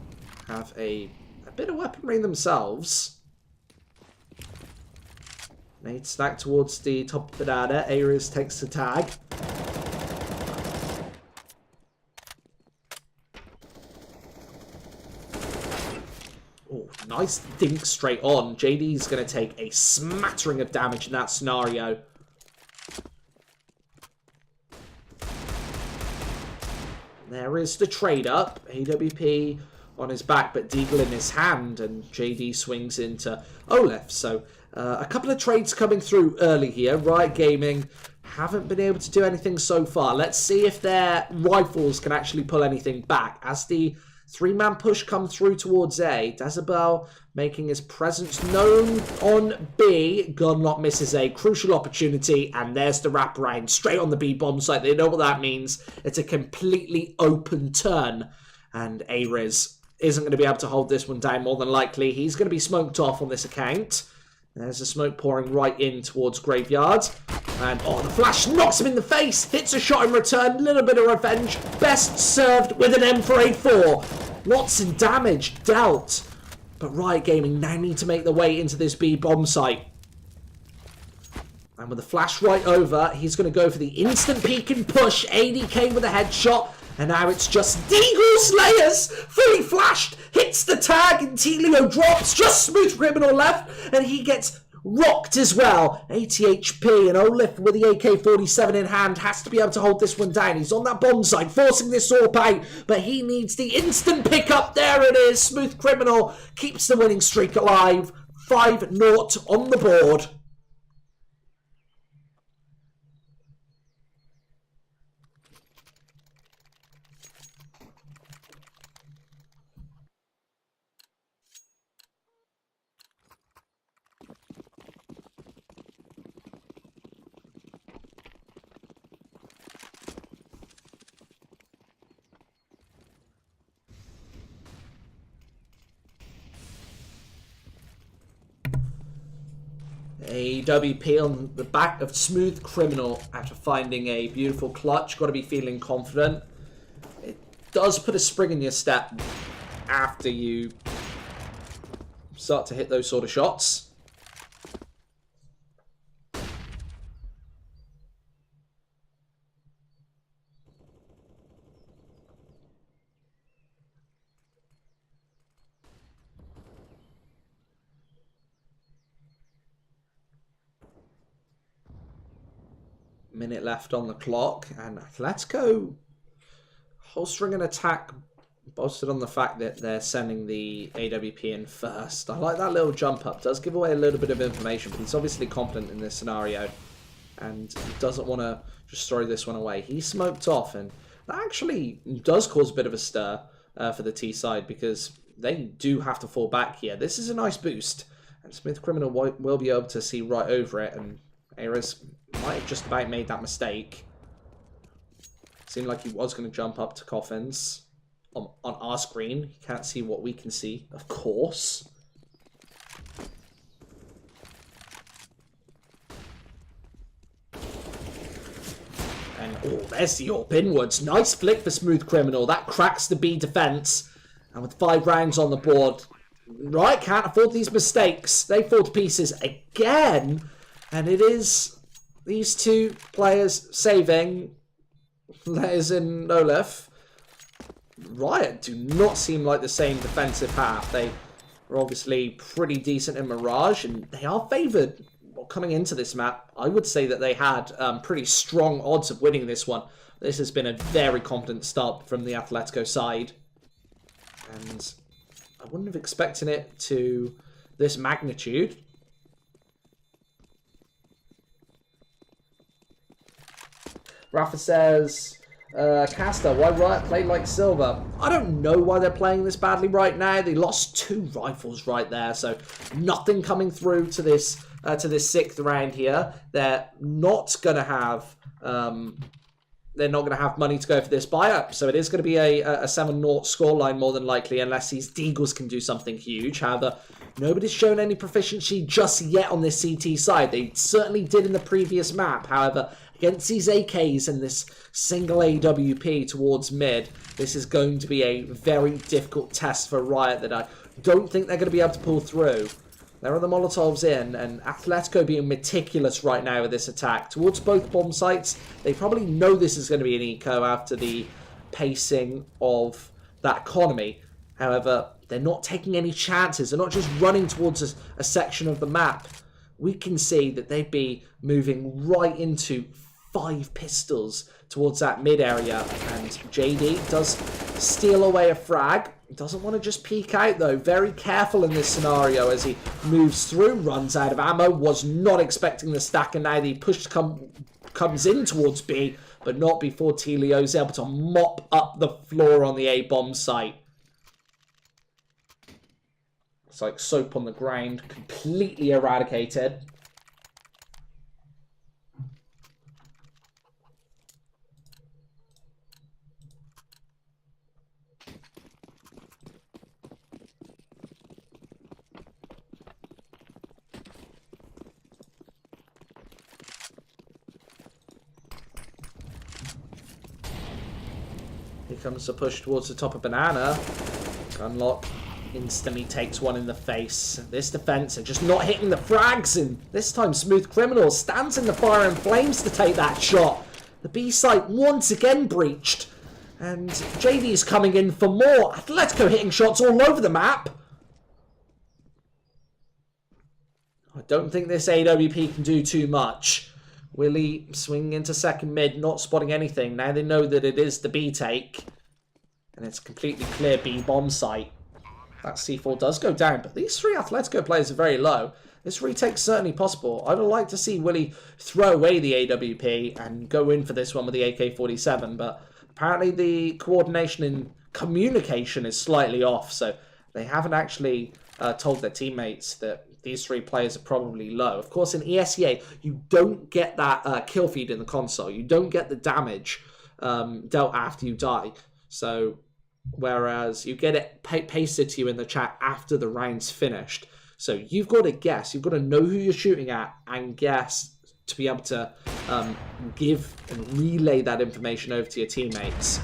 have a bit of weaponry themselves. Nate stacked towards the top of the data. Ares takes the tag. Oh, nice dink straight on. JD's going to take a smattering of damage in that scenario. There is the trade up. AWP on his back, but Deagle in his hand, and JD swings into Olef. So a couple of trades coming through early here. Riot Gaming haven't been able to do anything so far. Let's see if their rifles can actually pull anything back. As the three-man push come through towards A, Dazabel making his presence known on B. Gunlock misses a crucial opportunity, and there's the wraparound straight on the B bomb site. They know what that means. It's a completely open turn, and Ares isn't going to be able to hold this one down more than likely. He's going to be smoked off on this account. There's the smoke pouring right in towards Graveyard. And, oh, the flash knocks him in the face. Hits a shot in return. A little bit of revenge. Best served with an M4A4. Lots of damage dealt. But Riot Gaming now need to make their way into this B bomb site. And with the flash right over, he's going to go for the instant peek and push. ADK with a headshot. And now it's just Deagle Slayers, fully flashed, hits the tag, and Telio drops, just Smooth Criminal left, and he gets rocked as well. 80 HP, and Olaf with the AK-47 in hand has to be able to hold this one down. He's on that bomb side, forcing this AWP out, but he needs the instant pickup. There it is, Smooth Criminal keeps the winning streak alive. 5-0 on the board. A WP on the back of Smooth Criminal after finding a beautiful clutch. Got to be feeling confident. It does put a spring in your step after you start to hit those sort of shots. Minute left on the clock, and Atletico holstering an attack bolstered on the fact that they're sending the AWP in first. I like that little jump up. Does give away a little bit of information, but he's obviously confident in this scenario and he doesn't want to just throw this one away. He smoked off, and that actually does cause a bit of a stir for the T side, because they do have to fall back here. This is a nice boost, and Smooth Criminal will be able to see right over it, and Ares might have just about made that mistake. Seemed like he was going to jump up to Coffins on our screen. You can't see what we can see, of course. And, oh, there's the AWP inwards. Nice flick for Smooth Criminal. That cracks the B defense. And with 5 rounds on the board, right, can't afford these mistakes. They fall to pieces again. And it is these two players saving. That is in Olaf. Riot do not seem like the same defensive half. They are obviously pretty decent in Mirage, and they are favoured. Well, coming into this map, I would say that they had pretty strong odds of winning this one. This has been a very confident start from the Atletico side, and I wouldn't have expected it to this magnitude. Rafa says, Caster, why Riot play like Silver? I don't know why they're playing this badly right now. They lost 2 rifles right there, so nothing coming through to this 6th round here. They're not gonna have money to go for this buy-up, so it is going to be a 7-0 scoreline more than likely, unless these Deagles can do something huge. However, nobody's shown any proficiency just yet on this CT side. They certainly did in the previous map. However, against these AKs and this single AWP towards mid, this is going to be a very difficult test for Riot that I don't think they're going to be able to pull through. There are the Molotovs in, and Atletico being meticulous right now with this attack towards both bomb sites. They probably know this is going to be an eco after the pacing of that economy. However, they're not taking any chances. They're not just running towards a section of the map. We can see that they'd be moving right into 5 pistols towards that mid area, and JD does steal away a frag. Doesn't want to just peek out though. Very careful in this scenario as he moves through, runs out of ammo. Was not expecting the stack, and now the push comes in towards B, but not before Telio is able to mop up the floor on the A bomb site. It's like soap on the ground, completely eradicated. Here comes the push towards the top of Banana. Gunlock instantly takes one in the face. This defense are just not hitting the frags, and this time Smooth Criminal stands in the fire and flames to take that shot. The B site once again breached, and JD's coming in for more. Atletico hitting shots all over the map. I don't think this AWP can do too much. Willie swinging into second mid, not spotting anything. Now they know that it is the B take, and it's completely clear B bomb site. That C4 does go down, but these 3 Atletico players are very low. This retake's certainly possible. I would like to see Willie throw away the AWP and go in for this one with the AK-47, but apparently the coordination and communication is slightly off, so they haven't actually told their teammates that these 3 players are probably low. Of course, in ESEA, you don't get that kill feed in the console. You don't get the damage dealt after you die. So, whereas you get it pasted to you in the chat after the round's finished. So you've got to guess. You've got to know who you're shooting at and guess to be able to give and relay that information over to your teammates.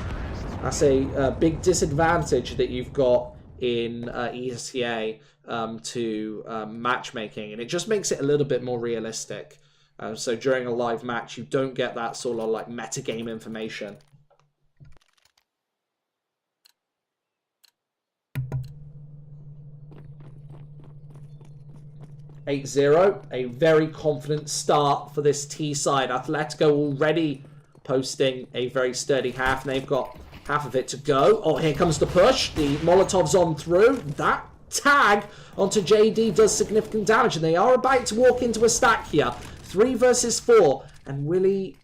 That's a big disadvantage that you've got in ESEA to matchmaking, and it just makes it a little bit more realistic. So during a live match, you don't get that sort of like metagame information. (8-0), a very confident start for this T side. Atletico already posting a very sturdy half, and they've got half of it to go. Oh, here comes the push. The Molotov's on through. That tag onto JD does significant damage, and they are about to walk into a stack here. 3 versus 4, and Willie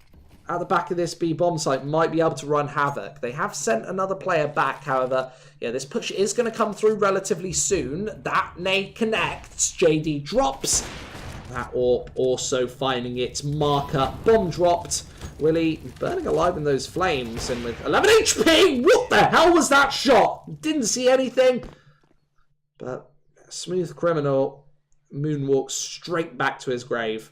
at the back of this B bomb site might be able to run havoc. They have sent another player back, however. Yeah, this push is going to come through relatively soon. That nade connects. JD drops. That AWP also finding its marker. Bomb dropped. Willie burning alive in those flames, and with 11 HP. What the hell was that shot? Didn't see anything. But Smooth Criminal moonwalks straight back to his grave.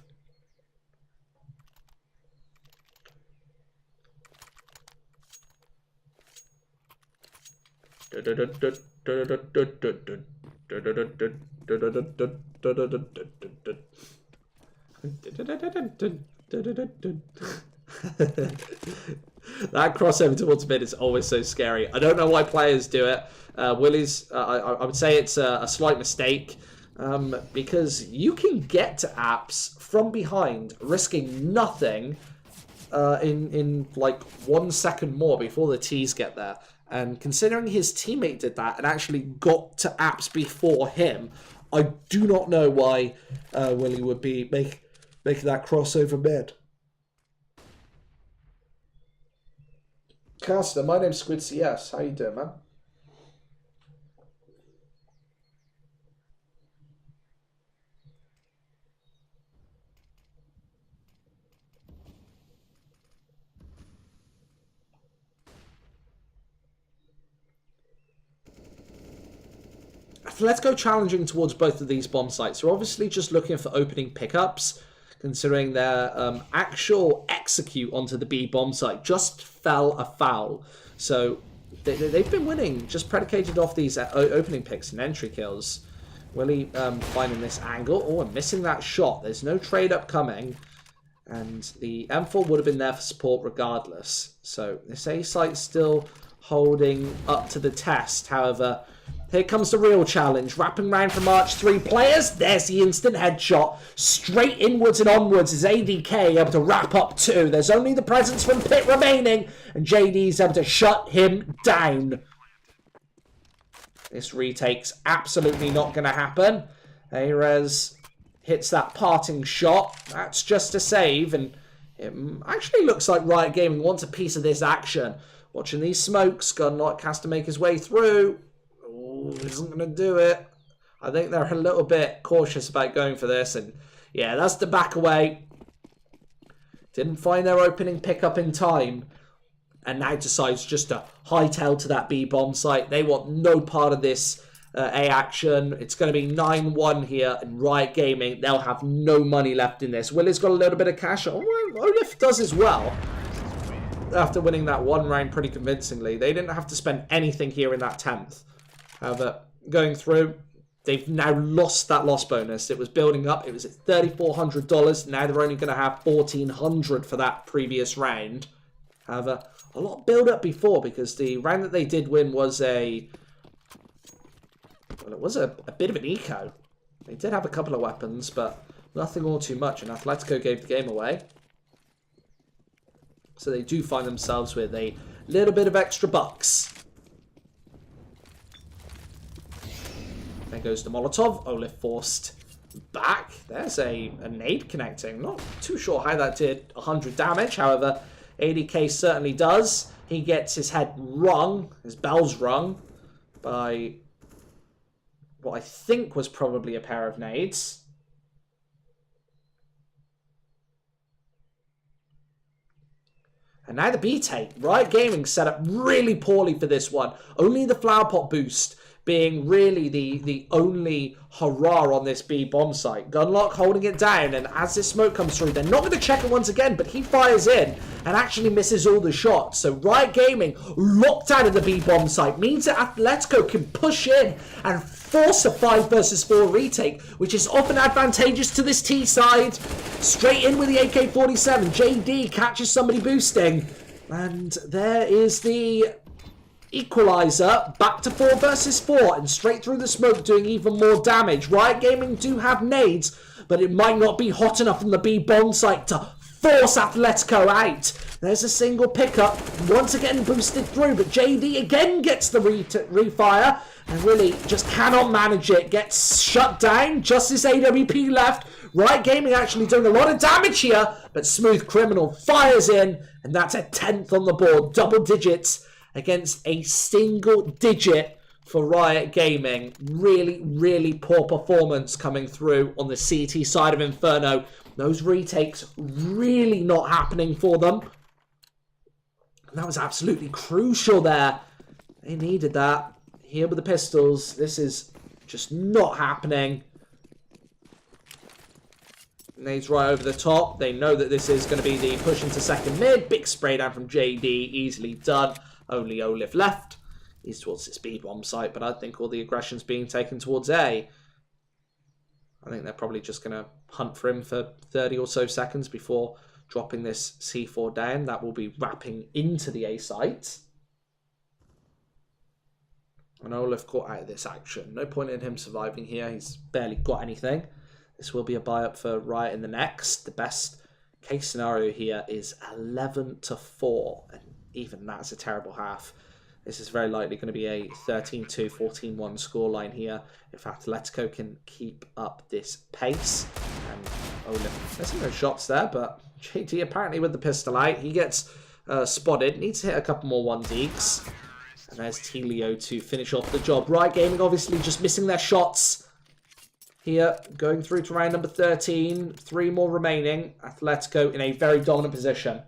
That crossover towards mid is always so scary. I don't know why players do it. Willie's, I would say it's a slight mistake, because you can get to apps from behind, risking nothing in like 1 second more before the T's get there. And considering his teammate did that and actually got to apps before him, I do not know why Willie would be making that crossover mid. Caster, my name's Squid CS. How you doing, man? Let's go challenging towards both of these bomb sites. We're obviously just looking for opening pickups, considering their actual execute onto the B bomb site just fell a foul. So they've been winning, just predicated off these opening picks and entry kills. Willie finding this angle. Oh, and missing that shot. There's no trade up coming. And the M4 would have been there for support regardless. So this A site's still holding up to the test. However, here comes the real challenge. Wrapping round from Arch 3 players. There's the instant headshot. Straight inwards and onwards is ADK able to wrap up 2. There's only the presence from Pit remaining, and JD's able to shut him down. This retake's absolutely not going to happen. Ares hits that parting shot. That's just a save, and it actually looks like Riot Gaming wants a piece of this action. Watching these smokes, Gunlock has to make his way through. Ooh, isn't going to do it. I think they're a little bit cautious about going for this, and yeah, that's the back away. Didn't find their opening pickup in time, and now decides just to hightail to that B bomb site. They want no part of this A action. It's going to be 9-1 here, and Riot Gaming, they'll have no money left in this. Willie's got a little bit of cash. Oh, Olaf does as well. After winning that one round pretty convincingly, they didn't have to spend anything here in that 10th. However, going through, they've now lost that loss bonus. It was building up. It was at $3,400. Now they're only going to have $1,400 for that previous round. However, a lot build up before, because the round that they did win was a bit of an eco. They did have a couple of weapons, but nothing all too much, and Atletico gave the game away. So they do find themselves with a little bit of extra bucks. There goes the Molotov. Olaf forced back. There's a nade connecting. Not too sure how that did 100 damage. However, ADK certainly does. He gets his head rung, his bells rung, by what I think was probably a pair of nades. And now the B take. Riot Gaming set up really poorly for this one. Only the flower pot boost being really the only hurrah on this B bomb site. Gunlock holding it down, and as this smoke comes through, they're not going to check it once again, but he fires in and actually misses all the shots. So Riot Gaming locked out of the B bomb site means that Atletico can push in and force a 5 versus 4 retake, which is often advantageous to this T side. Straight in with the AK-47. JD catches somebody boosting, and there is the equalizer, back to 4 versus 4, and straight through the smoke doing even more damage. Riot Gaming do have nades, but it might not be hot enough on the B bomb site to force Atletico out. There's a single pickup, once again boosted through, but JD again gets the refire, and really just cannot manage it. Gets shut down just as AWP left. Riot Gaming actually doing a lot of damage here, but Smooth Criminal fires in, and that's a 10th on the board. Double digits against a single digit for Riot Gaming. Really, really poor performance coming through on the CT side of Inferno. Those retakes really not happening for them. And that was absolutely crucial there. They needed that. Here with the pistols, this is just not happening. Nades right over the top. They know that this is going to be the push into second mid. Big spray down from JD, easily done. Only Olive left. He's towards this B bomb site, but I think all the aggression's being taken towards A. I think they're probably just going to hunt for him for 30 or so seconds before dropping this C4 down. That will be wrapping into the A site. And Olaf caught out of this action. No point in him surviving here. He's barely got anything. This will be a buy-up for Riot in the next. The best case scenario here is 11-4. And even that's a terrible half. This is very likely going to be a 13-2, 14-1 scoreline here if Atletico can keep up this pace. And Olaf, there's no shots there, but JD apparently with the pistol out. He gets spotted. Needs to hit a couple more 1-deeks. And there's Telio to finish off the job. Riot Gaming obviously just missing their shots here. Going through to round number 13. 3 more remaining. Atletico in a very dominant position.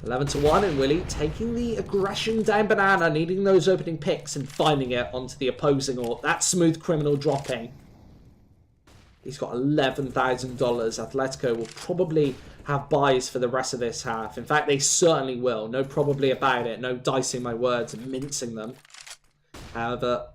(11-1) and Willie taking the aggression down banana, needing those opening picks and finding it onto the opposing AWP. That Smooth Criminal dropping. He's got $11,000. Atletico will probably have buys for the rest of this half. In fact, they certainly will. No probably about it. No dicing my words and mincing them. However,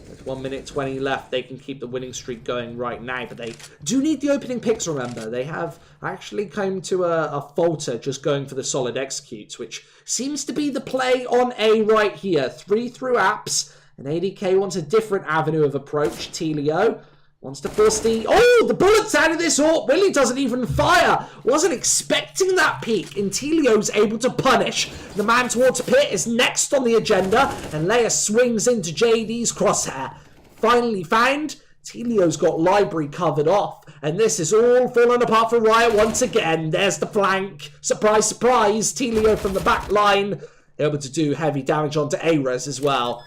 with 1 minute 20 left, they can keep the winning streak going right now. But they do need the opening picks, remember. They have actually come to a falter just going for the solid executes, which seems to be the play on A right here. 3 through apps, and ADK wants a different avenue of approach. Telio wants to force the... Oh, the bullets out of this AWP. Willie doesn't even fire. Wasn't expecting that peek. And Telio's able to punish. The man towards pit is next on the agenda. And Leia swings into JD's crosshair. Finally found. Telio's got library covered off. And this is all falling apart for Riot once again. There's the flank. Surprise, surprise. Telio from the back line. Able to do heavy damage onto A-Res as well.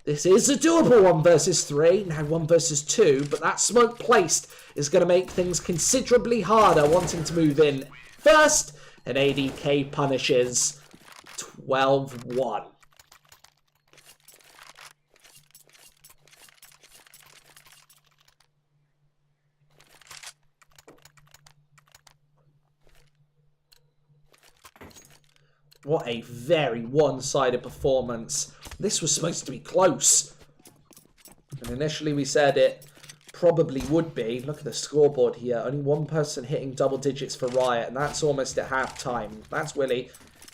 This is a doable 1 versus 3, now 1 versus 2, but that smoke placed is going to make things considerably harder, wanting to move in first, and ADK punishes 12-1. What a very one-sided performance. This was supposed to be close. And initially we said it probably would be. Look at the scoreboard here. Only 1 person hitting double digits for Riot, and that's almost at half-time. That's Willie.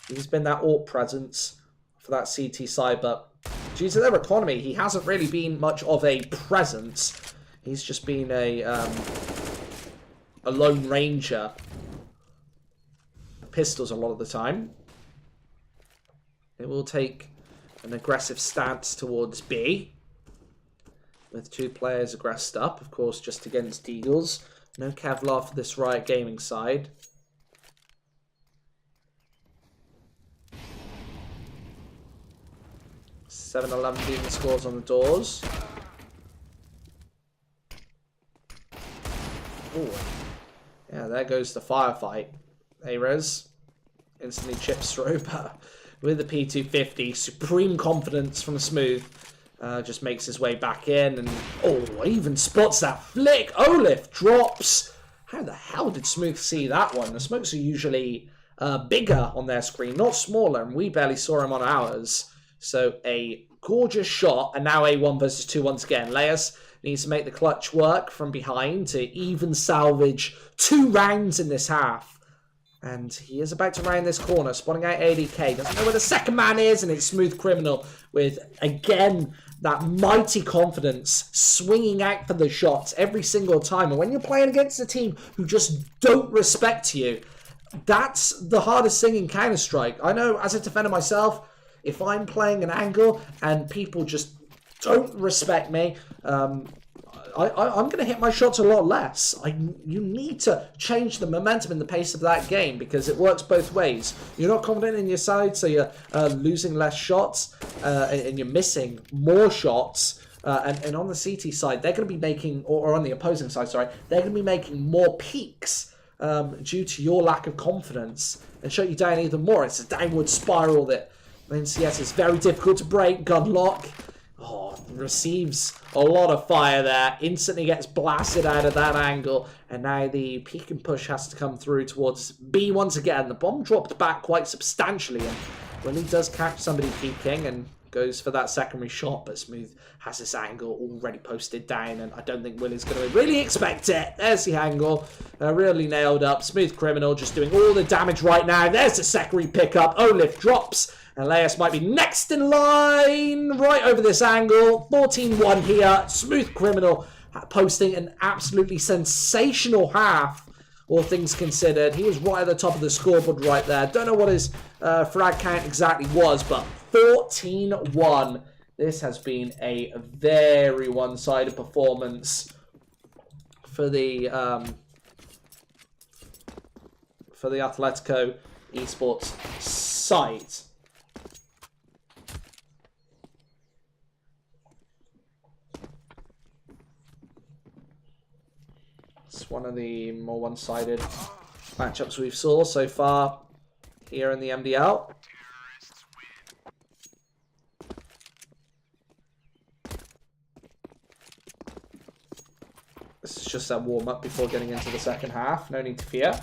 He's been that AWP presence for that CT side, but due to their economy, he hasn't really been much of a presence. He's just been a lone ranger. Pistols a lot of the time. It will take an aggressive stance towards B, with 2 players aggressed up, of course, just against Eagles. No Kevlar for this Riot Gaming side. 7-11 being the scores on the doors. Ooh. Yeah, there goes the firefight. Arez instantly chips through, but with the P250, supreme confidence from Smooth. Just makes his way back in, and even spots that flick. Olaf drops. How the hell did Smooth see that one? The smokes are usually bigger on their screen, not smaller, and we barely saw him on ours. So a gorgeous shot, and now a 1 versus 2 once again. Leas needs to make the clutch work from behind to even salvage 2 rounds in this half. And he is about to round this corner, spotting out ADK. Doesn't know where the second man is, and it's Smooth Criminal with, again, that mighty confidence, swinging out for the shots every single time. And when you're playing against a team who just don't respect you, that's the hardest thing in Counter-Strike. I know, as a defender myself, if I'm playing an angle and people just don't respect me, I'm going to hit my shots a lot less. You need to change the momentum and the pace of that game because it works both ways. You're not confident in your side, so you're losing less shots and you're missing more shots. And on the CT side, they're going to be making, or on the opposing side, sorry, they're going to be making more peaks due to your lack of confidence and shut you down even more. It's a downward spiral that means, yes, it's very difficult to break. Gunlock. Receives a lot of fire there, instantly gets blasted out of that angle, and now the peek and push has to come through towards B once again. The bomb dropped back quite substantially, and Willie does catch somebody peeking and goes for that secondary shot, but Smooth has this angle already posted down, and I don't think Willie's going to really expect it. There's the angle, really nailed up. Smooth Criminal just doing all the damage right now. There's the secondary pickup. Olaf drops, and Leas might be next in line right over this angle. 14-1 here. Smooth Criminal posting an absolutely sensational half, all things considered. He was right at the top of the scoreboard right there. Don't know what his frag count exactly was, but 14-1. This has been a very one-sided performance for the Atletico esports site. It's one of the more one-sided matchups we've saw so far here in the MDL. This is just a warm-up before getting into the second half. No need to fear.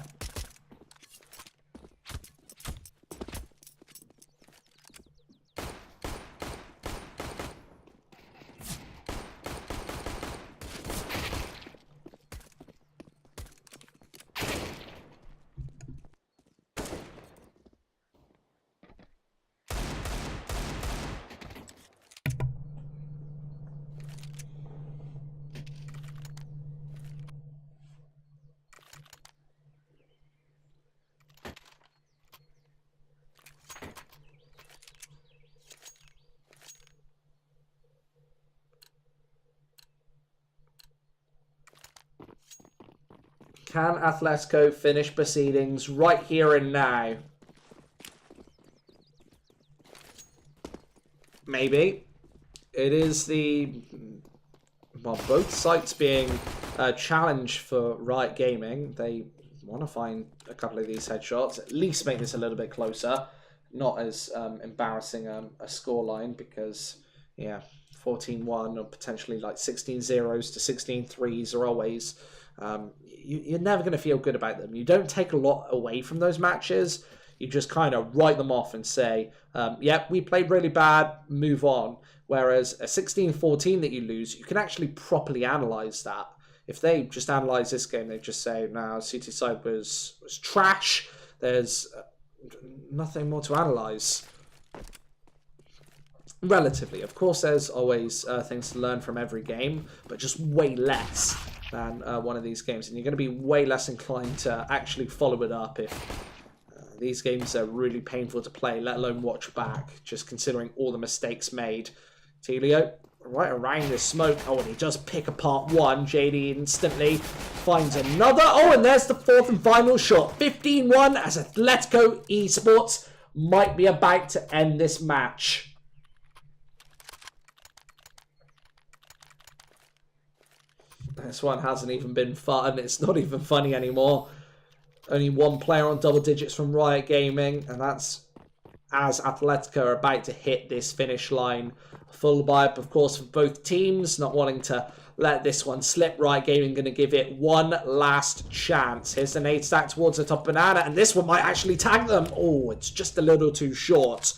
Can Atletico finish proceedings right here and now? Maybe. It is both sites being a challenge for Riot Gaming. They want to find a couple of these headshots, at least make this a little bit closer. Not as embarrassing a scoreline because, yeah, 14-1 or potentially like 16-0s to 16-3s are always... you're never going to feel good about them. You don't take a lot away from those matches. You just kind of write them off and say, yep, we played really bad, move on. Whereas a 16-14 that you lose, you can actually properly analyse that. If they just analyse this game, they just say, no, CT side was trash. There's nothing more to analyse. Relatively. Of course, there's always things to learn from every game, but just way less than one of these games, and you're going to be way less inclined to actually follow it up if these games are really painful to play, let alone watch back, just considering all the mistakes made. Telio, right around this smoke. Oh, and he does pick apart one. JD instantly finds another. Oh, and there's the fourth and final shot. 15-1 as Atletico Esports might be about to end this match. This one hasn't even been fun. It's not even funny anymore. Only one player on double digits from Riot Gaming, and that's as Atletico are about to hit this finish line. Full buy-up, of course, for both teams, not wanting to let this one slip. Riot Gaming going to give it one last chance. Here's the nade stack towards the top banana, and this one might actually tag them. Oh, it's just a little too short.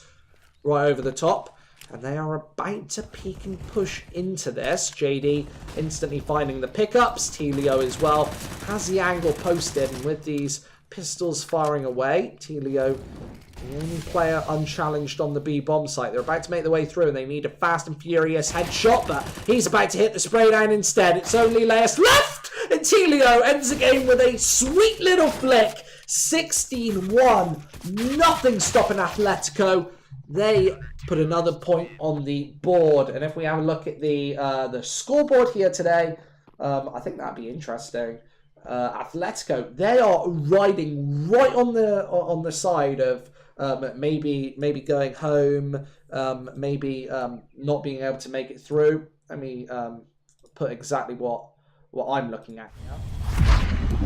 Right over the top. And they are about to peek and push into this. JD instantly finding the pickups. Telio as well has the angle posted. And with these pistols firing away, Telio, the only player unchallenged on the B bomb site. They're about to make their way through and they need a fast and furious headshot, but he's about to hit the spray down instead. It's only Leas left, and Telio ends the game with a sweet little flick. 16-1. Nothing stopping Atletico. They put another point on the board, and if we have a look at the scoreboard here today, I think that'd be interesting. Atletico, they are riding right on the side of maybe going home, maybe not being able to make it through. Let me put exactly what I'm looking at here.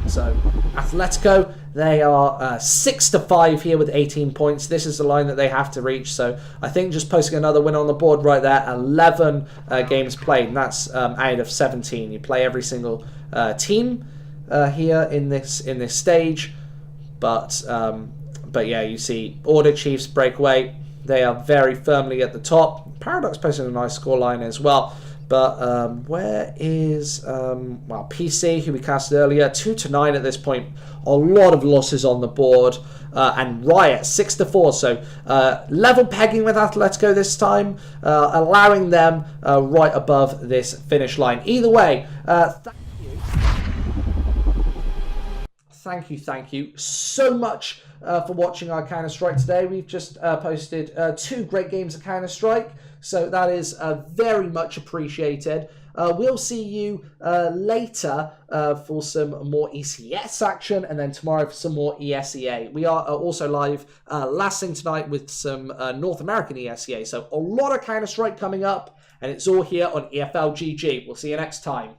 So Atletico, they are 6-5 here with 18 points. This is the line that they have to reach. So I think just posting another win on the board right there. 11 games played, and that's out of 17. You play every single team here in this stage, but yeah, you see Order, Chiefs, Breakaway. They are very firmly at the top. Paradox posted a nice scoreline as well. But where is PC, who we casted earlier, 2-9 at this point. A lot of losses on the board, and Riot 6-4. So level pegging with Atletico this time, allowing them right above this finish line. Either way, thank you so much for watching our Counter-Strike today. We've just posted 2 great games of Counter-Strike. So that is very much appreciated. We'll see you later for some more ECS action, and then tomorrow for some more ESEA. We are also live last thing tonight with some North American ESEA. So a lot of Counter-Strike coming up, and it's all here on EFLgg. We'll see you next time.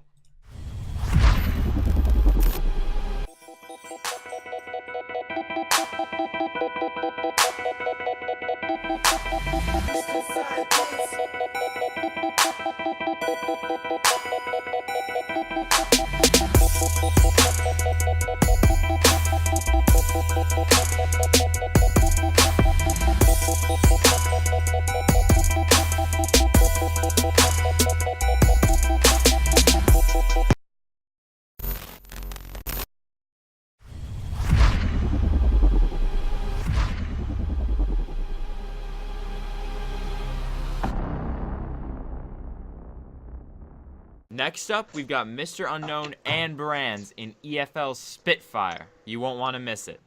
Next up, we've got Mr. Unknown and Brands in EFL Spitfire. You won't want to miss it.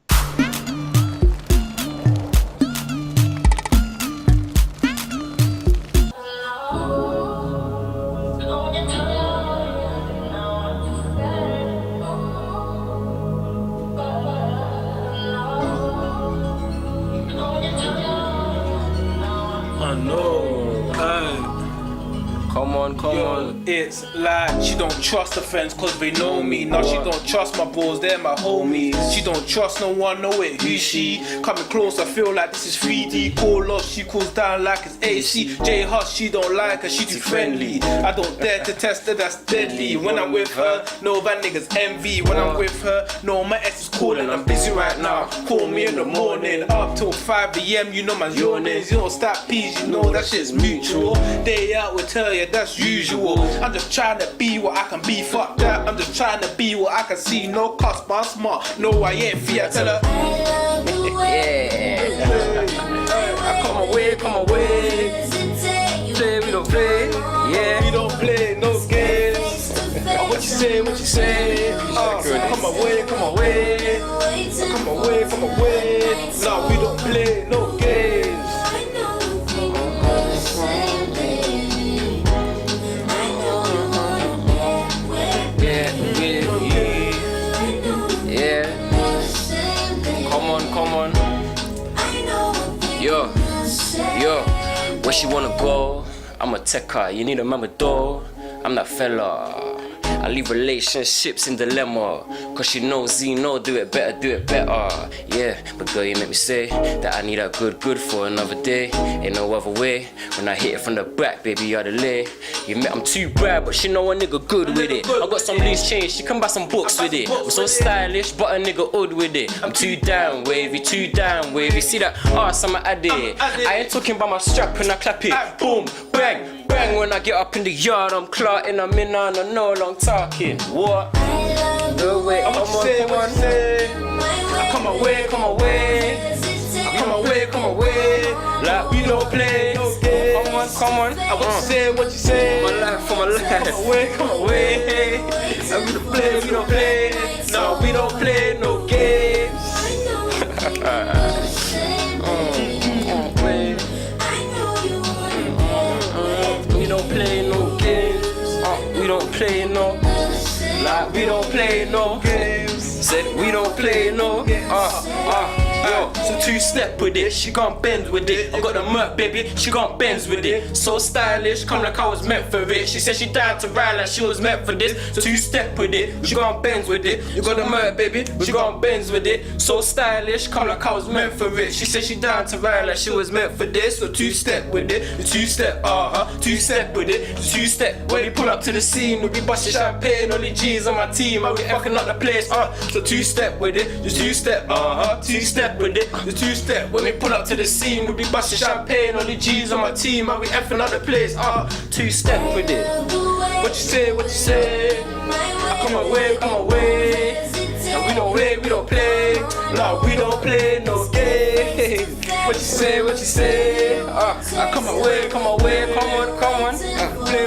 Come on. It's like she don't trust her friends cause they know me. Now she don't trust my bros, they're my homies. She don't trust no one, know it, who's she? Coming close, I feel like this is 3D. Call off, she calls down like it's AC. J Hush, she don't like her, she too friendly. I don't dare to test her, that's deadly. When I'm with her, no that niggas envy. When I'm with her, no my ex is calling. I'm busy right now, call me in the morning. Up till 5 AM, you know my yawning. You don't stop peas, you know that shit's mutual. Day out with her, yeah, that's usual. I'm just trying to be what I can be, fuck that. I'm just trying to be what I can see. No cost, but I'm smart. No, I ain't fear. Tell her.
Yeah. Come away. Play, we don't play. Yeah.
We don't play no games. What you say? Come away. No, we don't play no games.
Come on. Yo, where she wanna go? I'm a tech car, you need a mama door. I'm that fella.
I leave relationships in dilemma. Cause she knows Zeno, do it better, do it better. Yeah, but girl, you make me say that I need that good for another day. Ain't no other way. When I hit it from the back, baby, you're the lay. You met, I'm too bad, but she know a nigga good with it. I got some loose change, she can buy some books with it. I'm so stylish, but a nigga odd with it. I'm too down wavy, too down wavy. See that ass, I'ma add it. I ain't talking about my strap when I clap it. Boom, bang, bang. When I get up in the yard, I'm clarting, I'm in on a no long talking. What? The way, come on. Come away. Come away. Like we don't play no game. Come on. I want to say what you say. For my life. Come away. And we don't play. No, we don't play no games. We don't play no games. We don't play no. Like we don't play no games. Said we don't play no. Yo, so two-step with it, she gon' bend with it. I got the Merc, baby, she gon' bends with it. So stylish, come like I was meant for it. She said she died to ride like she was meant for this. So two-step with it, she gon' bends with it. You got the Merc, baby, she gon' bends with it. So stylish, come like I was meant for it. She said she died to ride like she was meant for this. So two-step with it, two-step, two-step with it, two-step. When we pull up to the scene, we be busting champagne. Only G's on my team, I be fucking up the place. So two-step with it, just two-step, two-step with it, the two-step. When we pull up to the scene, we be busting champagne. Only G's on my team, I be effing out the place. Two-step with it. What you say? Come away. And we don't play. No, we don't play no game. What you say? Come away. Come on. Play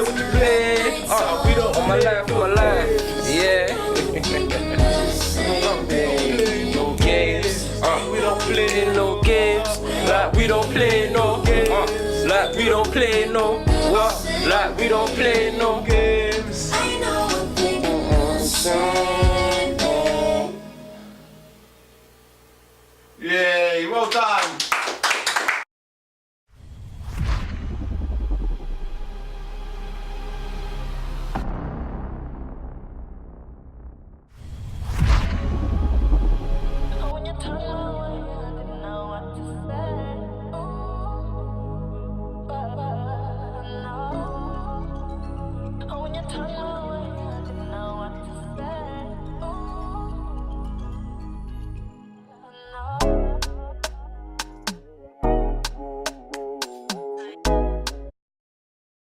what you play. We don't on my life, yeah. No games. We don't play no games. Like we don't play no games. Like we don't play no. What? Like we don't play no games.
Yay, well done.
When you told me I didn't know what to say.